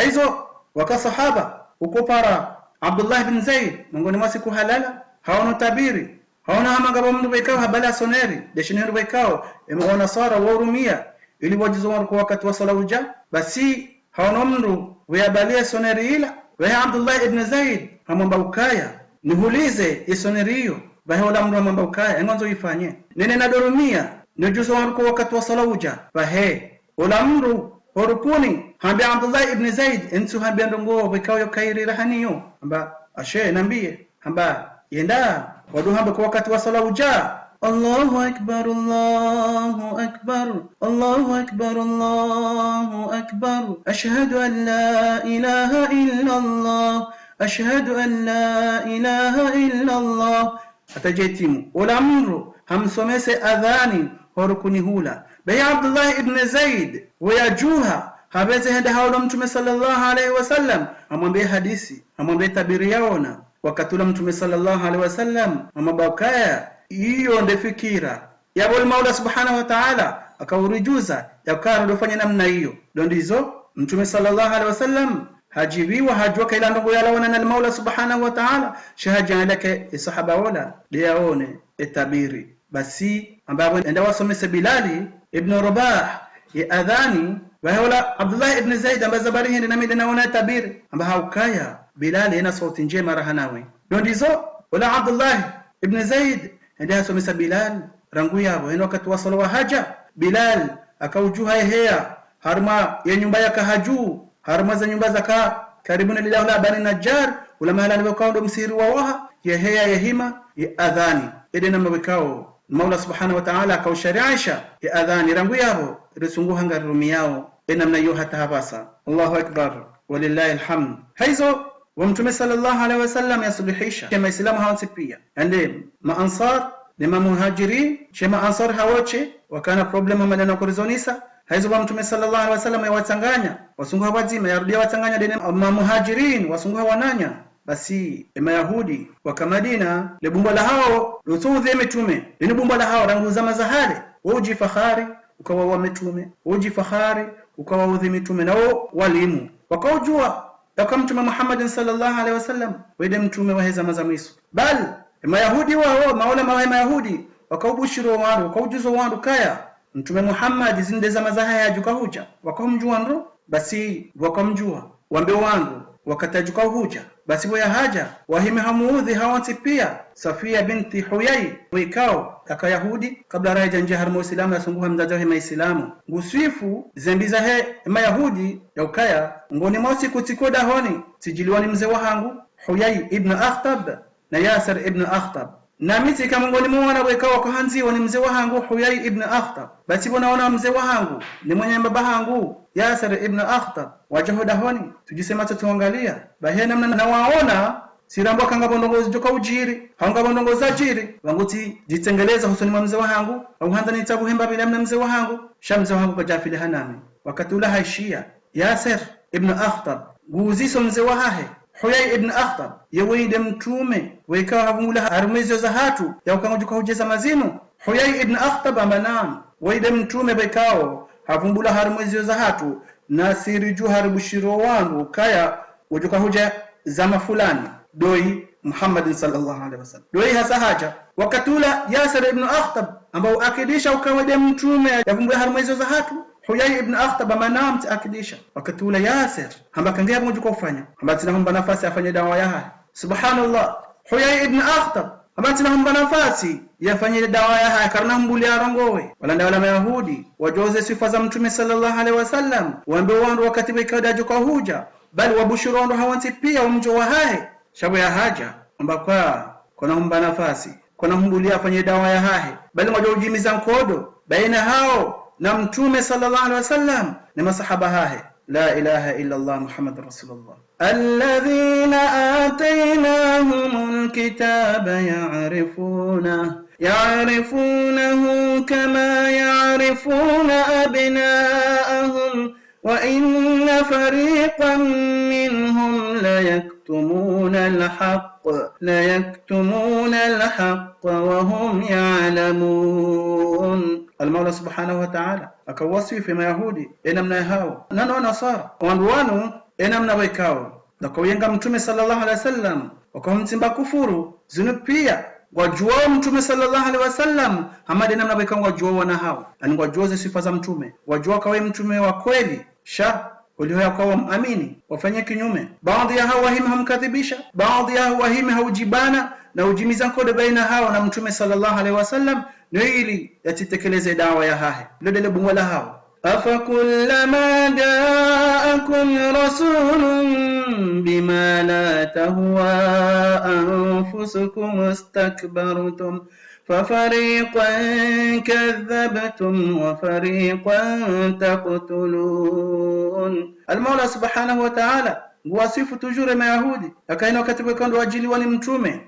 hizo wakasahaba ukopara Abdullah ibn Zaid miongoni mwa siku halala haona tabiri haona hamangaba mtu bekao habala soneri deshini bekao imeona sara warumia ili wajizo wao kwa wakati wa salauja basi haona mtu weabalia soneri ila wa Abdullah ibn Zaid hamamba ukaya nihulize isoneri hiyo bahola mtu hamamba ukaya ngonzo ifanye nene na dorumia nijuzo wao kwa wakati wa salauja bahe ola mtu horukuni hambi Abdullah ibn Zaid entu hambi ndongo wekao yokairi rahaniyo amba ashe nambie amba yenda wadu hamba kwa wakati wa sala uja Allahu akbar Allahu akbar Allahu akbar Allahu akbar ashhadu an la ilaha illa Allah ashhadu an la ilaha illa Allah atajetimu wala mru hamsomese adhani horukuni hula Bei Abdullah ibn Zaid wayajuha habeze henda hawla mtume sallallahu alaihi wasallam amwambie hadisi amwambie tabiri yaona wakatula mtume sallallahu alaihi wasallam amabakaya hiyo ndio fikira ya bol Mola subhanahu wa ta'ala akaurijuza yakaro dofanya namna hiyo ndizo mtume sallallahu alaihi wasallam hajibiwa hajwa kaila ndugu yalaona na Mola subhanahu wa ta'ala shahaja lake isahaba wala liaone etabiri basi ambapo enda wasomese Bilali ibn Rabah ya adhani wala Abdullah ibn Zaid ambaye zabari hindi na mimi naona tabiri ambapo haukaya Bilali ina sauti njema rahanawe ndizo wala Abdullah ibn Zaid ndio asomesa Bilal rangu yabo eno wakati wa sala wa haja Bilal akaujuha hea harma ya nyumba yake haju harma za nyumba zaka karibuna lillahi la bani Najjar wala mahala alivyokaa ndo msiri wa waha ya hea ya hima ya adhani edena mawekao Mola subhanahu wa ta'ala akaushariisha ya adhani rangu yabo risunguha ngarumi yao enamna yo hata habasa. Allahu akbar walillahi alhamd. Haizo wa mtume sallallahu alaihi wasallam yasuluhisha kama islamu hawansi pia ande maansar ni muhajirin chema ansar hawoche wakana problema madana kurizonisa haizo wa mtume sallallahu alaihi wasallam yawatanganya wasunguha wazima yarudia watanganya dene muhajirin wasunguha wananya basi Mayahudi waka Madina le bumba la hao lutudhi mitume ni bumba la hao rangu zama za hale uji fakhari ukawa wa mitume uji fakhari ukawa udhi mitume nao walimu wakaujua kama mtume Muhammad sallallahu alaihi wasallam wede mtume wa zama za mwisho bal Mayahudi wao maulama wa Mayahudi wakaubushiro wandu wakaujuzo wandu kaya mtume Muhammad zinde zama za haya jukahuja wakamjua ndo basi wakamjua wambe wangu wakatajuka huja basi wa haja wahime hamuudhi hawanti pia Safia binti Huyai wikao kaka Yahudi kabla raja nje harmo Islamu yasunguha mzazo hema Islamu nguswifu zembiza he Mayahudi ya ukaya ngoni mosi kutikoda honi sijiliwani mzee wangu Huyai ibn Akhtab na Yasir ibn Akhtab na miti kama ngoni mwana wikao kwa hanzi wani mzee wangu Huyai ibn Akhtab basi wanaona mzee wangu ni mwenye baba wangu Yasir ibn Akhtab wajahoda honi tujisema tuangalia bahena namna nawaona sirambo kanga bondongozi joka ujiri hanga bondongoza jiri wanguti jitengeleza husoni mwa mzee wangu au handa nitabu hemba bila mzee wangu shamze wangu kwa jafili hanami wakati ula haishia Yasir ibn Akhtab guziso mzee wahahe Huyai ibn Akhtab yewide mtume wekawa habungula harumwezo za hatu ya ukanga joka hujeza mazinu Huyai ibn Akhtab amanam wide mtume bekao havumbula harumwezo za hatu na siriju haribushiro wangu kaya ujuka huja zama fulani doi Muhammad sallallahu alaihi wasallam doi hasa haja wakatula Yasir ibn Akhtab ambao akidisha ukawade mtume yavumbula harumwezo za hatu Huyai ibn Akhtab manam akidisha wakatula Yasir hamba kangia mjuka kufanya hamba tunahomba nafasi afanye dawa ya haya subhanallah Huyai ibn Akhtab hamba tunahomba nafasi yafanye dawa ya haya karna mbuli arongowe wala wala Mayahudi wajoze sifa za mtume sallallahu alaihi wasallam waambe wandu wakati wekada joka huja bali wabushuru wandu hawanti pia umjo wa hae shabu ya haja ambakwa kuna humba nafasi kuna mbuli afanye dawa ya hae bali wajojimiza nkodo baina hao na mtume sallallahu alaihi wasallam na masahaba hae la ilaha illa Allah Muhammadur Rasulullah alladhina atainahumul kitaba يعرفونه كما يعرفون أبناءهم وإن فريقا منهم ليكتمون الحق وهم يعلمون. المولى سبحانه وتعالى akawasifu في Mayahudi enamna hao nano nasara wanduanu enamna wekao nakawenga mtume sallallahu alaihi wasallam wakamtimba kufuru zunupia wajua mtume sallallahu alaihi wasallam hamadi namna wekao wajua wana hao ani wajua sifa za mtume wajua kawe mtume wa kweli ulioya kwa amini wafanye kinyume baadhi ya hao wahimi hamkadhibisha baadhi ya hao wahimi haujibana na ujimiza kode baina hao na mtume sallallahu alaihi wasallam ili yatitekeleze dawa ya hahe lodele bungwala hao afakullama jaakum rasulun bima la tahwa anfusukum istakbartum fafariqan kadhabtum wa fariqan taqtulun. Al-Mawla subhanahu wa ta'ala wasifu tujure Mayahudi akaina wakati wekando ajili wani mtume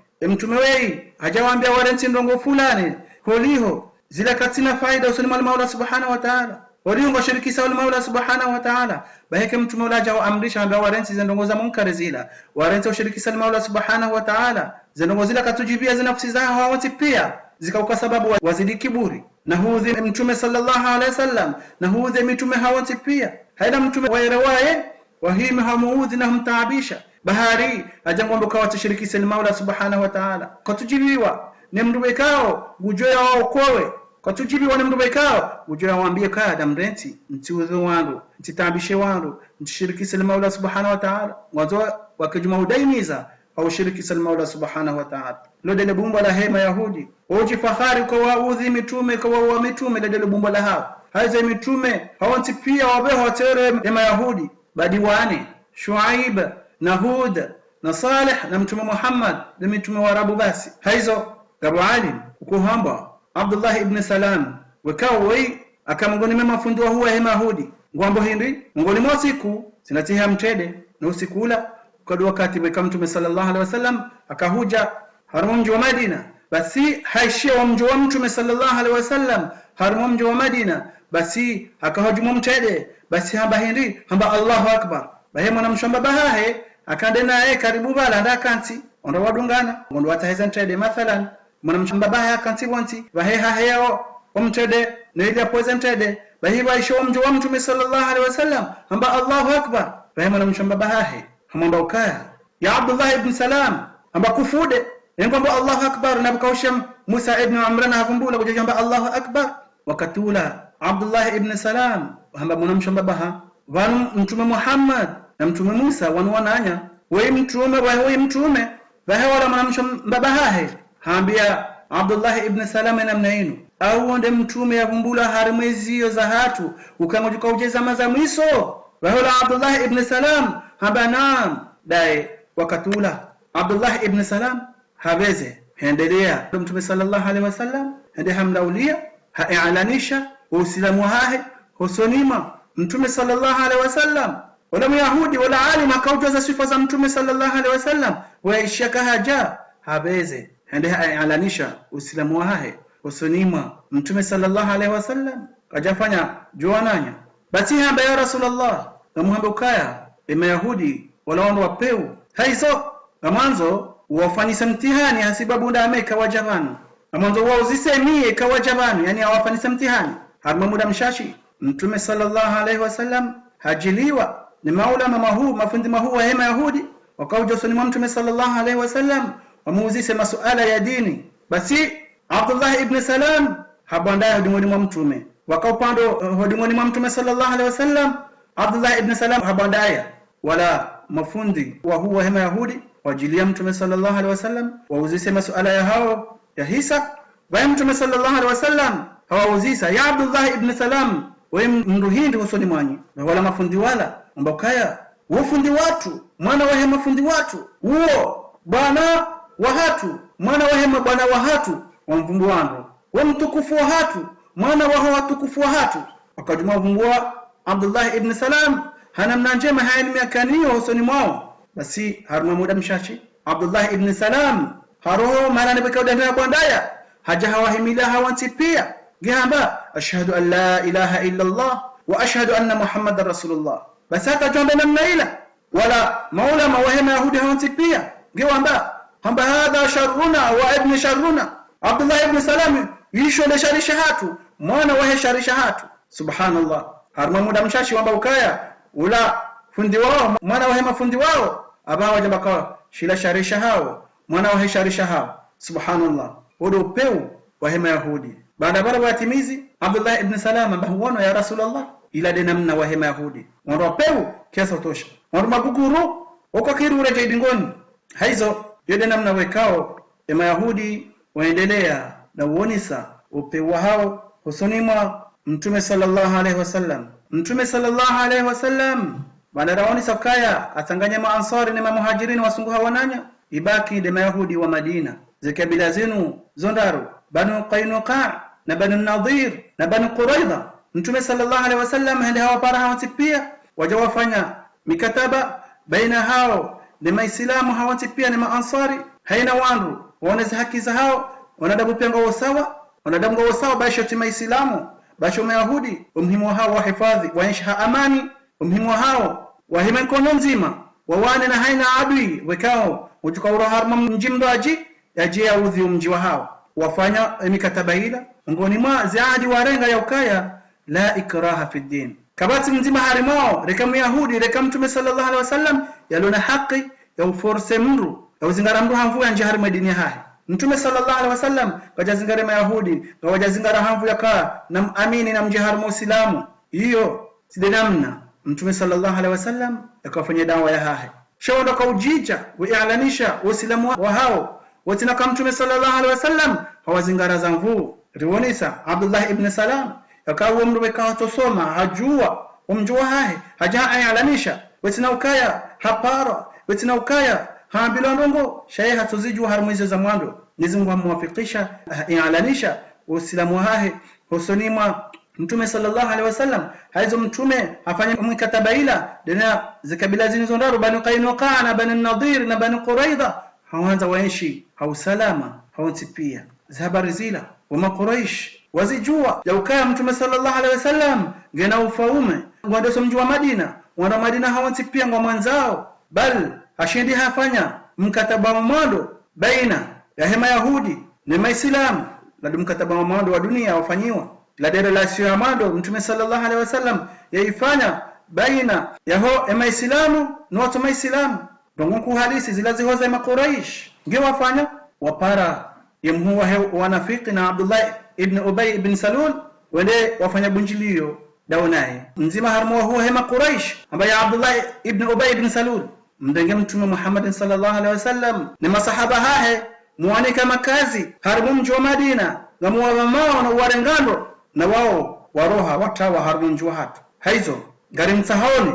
wei hajawaambia warenti ndongo fulani holiho zile katina faida usoni Mawla subhanahu wa ta'ala waliungo shirikisa Mawla subhanahu wa ta'ala baheke mtume ulaja wa amrisha ambia warenti zindongo za munkari zila warenti ushirikisa Mawla subhanahu wa ta'ala zindongo zila katujibia zinafsi zao hawati pia zikauka sababu wazidi kiburi na huudhi mtume sallallahu alaihi wasallam na huudhi mitume hawati pia haida mtume waerewaye wahimi hamuudhi na humtaabisha bahari ajangombo kwa watashirikisa Mawla subhanahu wa ta'ala katujibiwa ni mruwekao gujoya wao kowe katujibiwa ni mruwekao gujoya waambie kada mrenti mtiudhu wangu mtitabishe wangu mtishirikisa Mawla subhanahu wa ta'ala wazo wakijuma udaimiza au shiriki sal Mola subhanahu wa ta'ala. Lodele bumba la hema Yahudi oji fahari kwa waudhi mitume kwa wa mitume lodele bumba la hao haize mitume hawanti pia wabeho watere hema Yahudi badi wane Shuaib na Hud na Salih na mtume Muhammad na mitume wa Arabu basi haizo gabu alim ukuhamba Abdullah ibn Salam wakawi akamngoni mema fundwa huwa hema Yahudi ngwambo hindi ngoni mwa siku sinatiha mtede na usikula kwa wakati weka mtume sallallahu alaihi wasallam akahuja haramu mji wa Madina basi haishia wa mji wa mtume sallallahu alaihi wasallam haramu mji wa Madina basi akahujumu mtede basi hamba hindi hamba Allahu akbar bahe mwana mshamba bahahe akande naye karibu bala ndakanti ondo wadungana ngondo wataheza mtede mathalan mwana mshamba bahahe akanti wanti bahe haheo mtede nilija poza mtede bahi baisho mji wa mtume sallallahu alaihi wasallam hamba Allahu akbar bahe mwana mshamba bahahe hamamba ukaya ya Abdullah ibn Salam amba kufude ngomba Allahu akbar na bakausha Musa ibn Umran hakumbula kujamba Allahu akbar wakatula Abdullah ibn Salam hamba mwanamshamba baha wanu mtume Muhammad na mtume Musa wanwananya wewe mtume bahe wala mwanamshamba bahahe haambia Abdullah ibn Salam namna inu au nde mtume yakumbula harimwezio za hatu ukangojuka ujeza mazamwiso wala Abdullah ibn Salam hamba naam dai wakatula Abdullah ibn Salam habeze hendelea mtume sallallahu alaihi wasallam hende hamlaulia haialanisha uislamu hahe husonima mtume sallallahu alaihi wasallam wala Yahudi wala alim akaujaza sifa za mtume sallallahu alaihi wasallam waishaka haja habeze hende haialanisha uislamu hahe husonima mtume sallallahu alaihi wasallam kajafanya juananya basi hamba ya Rasulullah na muhambe ukaya Yahudi wala wanu wapeu haizo na mwanzo wafanyisa mtihani hasibabu ndame kawajabani na mwanzo wao zisemie kawajabani yani awafanyisa mtihani harma muda mshashi mtume sallallahu alaihi wasallam hajiliwa ni maulama mahu mafundi mahu wa hema Yahudi wakauja usoni mtume sallallahu alaihi wasallam wamuuzise masuala ya dini basi Abdullah ibn Salam habandaya hodimoni mwa mtume wakaupando hodimoni mwa mtume sallallahu alaihi wasallam Abdullah ibn Salam habandaya wala mafundi wa huwa hema Yahudi wajilia mtume sallallahu alaihi wasallam wauzise masuala ya hao ya hisa wa mtume sallallahu alaihi wasallam hawauzisa ya Abdullah ibn Salam wewe mruhindi usoni mwanyi wala mafundi wala mbokaya ufundi watu mwana wa hema fundi watu huo bwana wa hatu mwana wa hema bwana wa hatu wa mvumbu wangu wa mtukufu wa hatu mwana wa watukufu wa hatu akajuma vumbua Abdullah ibn Salam hana mnanjema hayani miakaniyo usoni mwao basi haruma muda mshachi Abdullah ibn Salam haroho maana nibeka udandana bwandaya haja hawahimila hawanti pia gihamba ashhadu an la ilaha illa Allah wa ashhadu anna Muhammadar Rasulullah basi akajomba namna ila wala maulama wa hema Yahudi hawanti pia gihamba hamba hadha sharruna wa ibn sharruna Abdullah ibn Salam yisho le sharisha hatu mwana wa sharisha hatu subhanallah haruma muda mshachi wamba ukaya ula fundi wao mwana wa hema fundi wao abawa jabaka shila sharisha hao mwana wa sharisha hao subhanallah wodo peu wa hema Yahudi baada bala watimizi Abdullah ibn Salam bahuona ya Rasulullah ila de namna wa hema Yahudi wodo peu kiasi tosha wodo maguguru wako kirure jaidingoni haizo yode namna wekao hema Yahudi waendelea na uonisa upeu hao husonima mtume sallallahu alaihi wasallam mtume sallallahu alaihi wasallam wanaraoni sakaya atanganya maansari na muhajirini wasungu hawananya ibaki de Yahudi wa Madina zikabila zenu zondaru banu Qainuqa na banu Nadir na banu Quraidha mtume sallallahu alaihi wasallam hende hawapara hawatipia wajawafanya mikataba baina hao de maislamu hawatipia na maansari haina wandu waoneza haki za hao wanadabu pengo usawa wanadamu usawa baisho ti maislamu basho Yahudi umhimu hao wahifadhi waisha amani umhimu hao wahima mkono nzima wawane na haina adui wekao ujukaura harma mjimbaji yaje ya udhi mji wa hao wafanya mikataba ila ngoni mwa zaadi warenga ya ukaya la ikraha fi din kabati nzima harimao reka Yahudi reka mtume sallallahu alaihi wasallam yalona haki ya uforce mru ya uzingara mru hamvu ya njihari madini hahi mtume sallallahu alaihi wasallam kajazingara Yahudi kawajazingara hamvu ya kaa na amini na mjihari muislamu hiyo sidamna mtume sallallahu alaihi wasallam akafanya dawa ya hahi shaondoka ujija wialanisha uislamu wa hao watina kama Mtume sallallahu alaihi wasallam hawazingara za mvuu riwonisa Abdullah ibn Salam yakawa mndu wekawa tosoma hajua umjua hahe haja ayalanisha watina ukaya hapara watina ukaya haambilo ndongo shaye hatuzijua harmuizo za mwando Mungu amwafikisha ayalanisha uislamu hahe husonimwa Mtume sallallahu alaihi wasallam haizo mtume afanye mkataba ila dena zikabila zinizondaro Bani Qainuqa na Bani Nadir na Bani Quraidha hawanza waishi hausalama hawanti pia habari zila wa Quraish wazijua ya ukaya Mtume sallallahu alaihi wasallam gena ufaume ngwando mji wa Madina wana Madina hawanti pia ngwa mwanzao bal ashindi hafanya mkataba wa mwando baina ya hema Yahudi na Maislamu na mkataba wa mwando wa dunia wafanyiwa la relasio ya mwando Mtume sallallahu alaihi wasallam yaifanya baina ya ho Maislamu na watu Maislamu dongo kuhalisi zilazihoza ya Quraish ndio wafanya wapara yemhuwa wanafiki na Abdullah ibn Ubay ibn Salul wende wafanya bunjilio daonaye mzima harmo huwa hema Quraish ambaye Abdullah ibn Ubay ibn Salul mdenge Mtume Muhammad sallallahu alaihi wasallam ni masahaba hahe muanika makazi harmo mji wa Madina na muwamao na warengando na wao waroha watawa harmo mji wa hatu haizo gari msahoni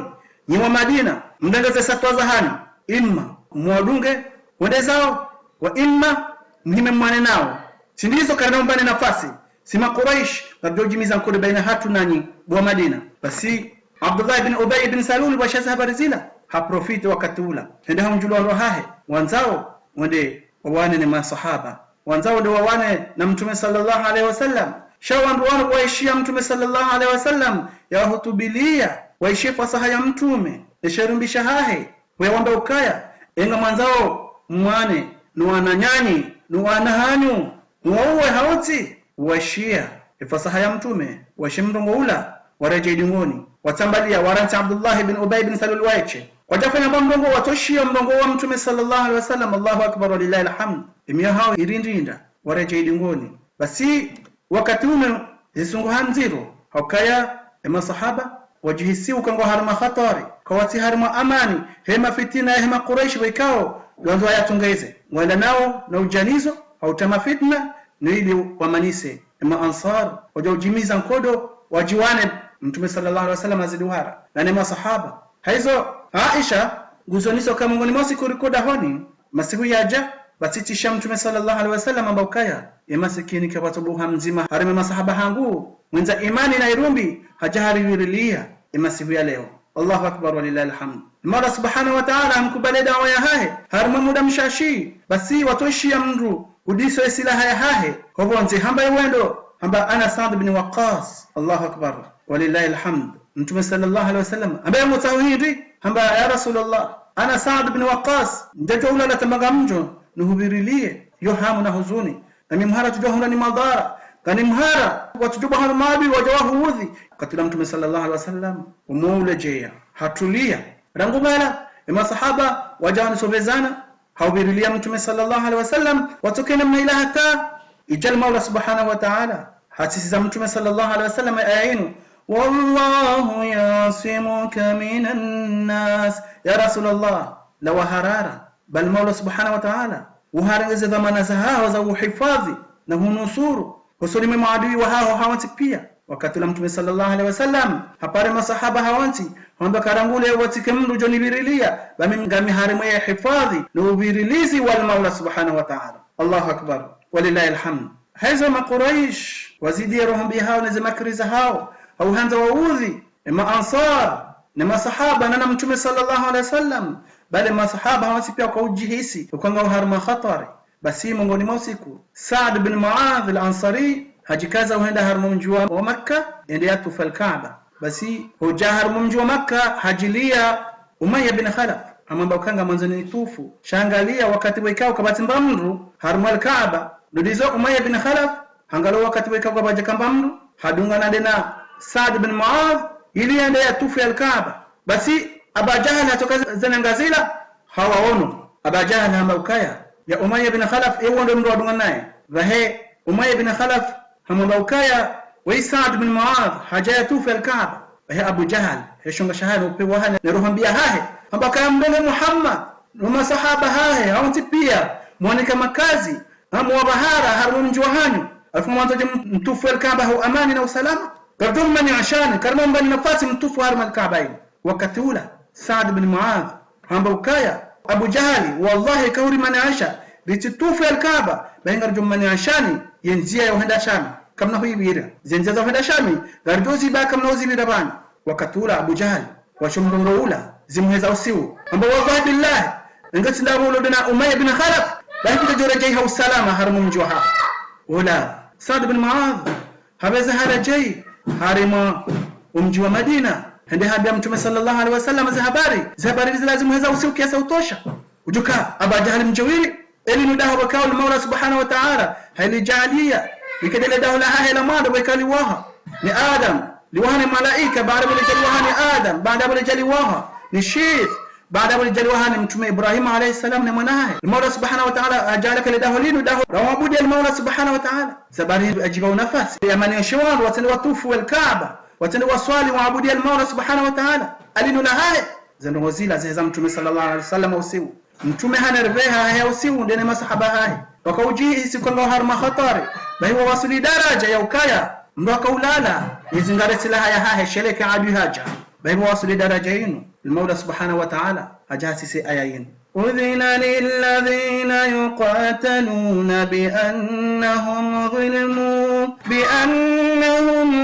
ni wa Madina mdenge satwa zahani imma muadunge wende zao wa imma mhime mwane nao sindizo karana mbane nafasi sima Quraish nabjojimiza nkode baina hatu nanyi wa Madina basi Abdullah ibn Ubay ibn Salul washaza habari zila haprofiti wakati ula hende hamjulu rohahe wanzao wende wawane ni masahaba wanzao ndio wawane na Mtume sallallahu alaihi wasallam shawandu wanu waishia Mtume sallallahu alaihi wasallam ya hutubilia waishia fasaha ya Mtume esharumbisha hahe wewamba ukaya enga mwanzao mwane nuwana nyanyi nuwana hanyu nuwauwe hauti washia ifasaha ya Mtume washimdongo ula wareje dingoni watambalia waranti Abdullah ibn Ubay ibn Salul waiche wajafanya mdongo watoshia mdongo wa Mtume sallallahu alaihi wasallam Allahu akbar walillahi alhamd imia hao irindinda wareje dingoni basi wakati ume zisungu hanziro haukaya masahaba wajihisi ukango harma khatari kawati harma amani hema fitina hema Quraish wikao wanzo yatungeze wala nao na ujanizo hautama fitna nili wamanise ma ansar wajojimiza nkodo wajiwane Mtume sallallahu alaihi wasallam aziduhara na ni masahaba haizo Aisha guzoniso kama ngoni mosi kurikoda honi masiku yaja batitisha Mtume sallallahu alaihi wasallam ambakaya masikini kwa watubuha mzima harime masahaba hangu mwenza imani na irumbi hajahariwilia masiku ya leo Allahu akbar walillahi alhamd Mola subhanahu wa ta'ala amkubali dawa ya hahe harima muda mshashi basi watoshia mndu udiso silaha ya hahe kovonze hamba wendo hamba ana Sa'd ibn Waqqas Allahu akbar walillahi alhamd Mtume sallallahu alaihi wasallam ambaye mutawhidi hamba ya Rasulullah ana Sa'd ibn Waqqas ndeto ula la tamaga mjo nuhubirilie yo hamu na huzuni na mimhara tujohuna ni madhara kani mhara watujuba harumabi wajawahu udhi katila Mtume sallallahu alaihi wasallam umulejeya hatulia rangumala masahaba wajawani sovezana haubirilia Mtume sallallahu alaihi wasallam watokena mna ila hata ijal Mola subhanahu wa ta'ala hatisiza Mtume sallallahu alaihi wasallam ayinu wallahu yasimuka minan nas ya Rasulullah la waharara bal Mola subhanahu wa ta'ala uharengeze dhamana za hao za uhifadhi na hunusuru kusudi maadui wa hao hawanti pia wakati la Mtume sallallahu alaihi wasallam hapare masahaba hawanti hamba karangule watike mndu joni birilia bami ngami harimu ya hifadhi na ubirilizi wal Mola subhanahu wa ta'ala Allahu akbar walillahi alhamd haizo Quraish wazidi rohom bihao na zamakriza hao au hanza waudhi ma ansar na masahaba na Mtume sallallahu alaihi wasallam bali masahaba hawanti pia kwa ujihisi ukanga harma khatari basi mongoni mosiku Sa'd bin Mu'adh al-Ansari hajikaza uenda harmu mji wa Makkah ende atufa al-Kaaba basi hoja harmu mji wa Makkah hajilia Umayya bin Khalaf amamba ukanga mwanzoni tufu shangalia wakati waikao kabati mbamru harmu al-Kaaba ndizo Umayya bin Khalaf hangalo wakati waikao kabaje kambamru hadungana dena Sa'd bin Mu'adh ili ende atufu al-Kaaba basi Aba Jahl atoka zanangazila hawaono Aba Jahl amaukaya ya Umayya bin Khalaf ewo ndo ndo adunga naye vahe Umayya bin Khalaf hamamba ukaya wa Sa'd bin Mu'adh hajayatu fi al-Kaaba Abu Jahal heshonga shahada upewa hana na rohambia hahe ambaka mbele Muhammad na masahaba hahe haunti pia muoneka makazi hamu wa bahara harun juhani alafu mwanzo mtufu al-Kaaba hu amani na usalama kardum mani ashani karmon bani nafasi mtufu haram al-Kaaba wakati ula Saad bin Muadh hamba ukaya Abu Jahali wallahi kauri mani asha lititufu al-Kaaba bainga mani ashani yenzia ya uhenda shami kamna huibira zenza za uhenda shami gardozi ba kamna uzibira bani wakati ula Abu Jahali washomrongo ula zimuheza usiu amba wallahi billahi ngati ndabulo dina Umayya bin Khalaf lakini tajorejea usalama haramu mjuha wala Saad bin Muadh habeza harajai harima umji wa Madina hende habia mtume sallallahu alaihi wasallam za habari lazima heza usiu kiasi utosha ujuka Abu Jahal mjawili eli nudahu wakao al-Mawla subhanahu wa ta'ala hali jalia ikadele dahu la hela mada wakali waha ni Adam liwaha ni malaika baada ya jaliwaha ni Adam baada ya jaliwaha ni Shith baada ya jaliwaha ni mtume Ibrahim alayhi salam na mwanae al-Mawla subhanahu wa ta'ala ajalaka lidahu linu dahu rawabudi al-Mawla subhanahu wa ta'ala sabari ajiba nafasi yamani yashwan watani watufu al-Kaaba watani waswali waabudi al-Mawla subhanahu wa ta'ala alinu lahaye zendo wazila za mtume sallallahu alayhi wasallam usiu mtume hana reha haya usiu ndene masahaba hai wakauji sikonga harma khatari bahi wasuli daraja ya ukaya mdoka ulala nizingare silaha ya hahe sheleke adu haja bahi wasuli daraja yenu المولى سبحانه وتعالى أجاسس آيين أذن للذين يقاتلون بأنهم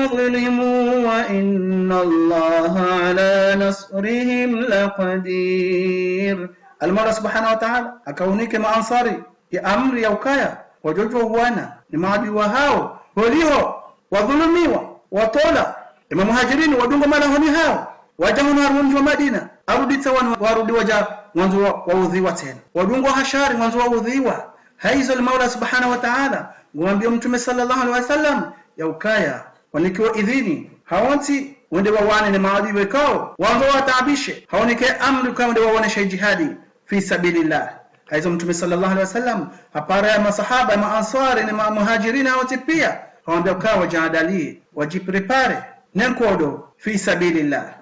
ظلموا وإن الله على نصرهم لقدير المولى سبحانه وتعالى أكونيك مع أنصاري يا أمر يوكايا وجوجو وانا لمعدي وهاو وليو وظلميوا وطولا إما مهاجرين ودونغ مالهوني هاو wajamuna harunji wa Madina arudi tawan warudi waja mwanzo wa udhiwa tena wadungwa hashari mwanzo wa udhiwa haizo al-Mawla subhanahu wa ta'ala mwambie mtume sallallahu alaihi wasallam ya ukaya wanikiwa idhini hawanti wende wawane na maadui wekao wanzo wataabishe haonike amri kama wende waone jihadi fi sabilillah haizo mtume sallallahu alaihi wasallam hapara ya masahaba na ansari na muhajirin hawati pia hawaambia ukaya wajaadali wajiprepare nenkodo fi sabilillah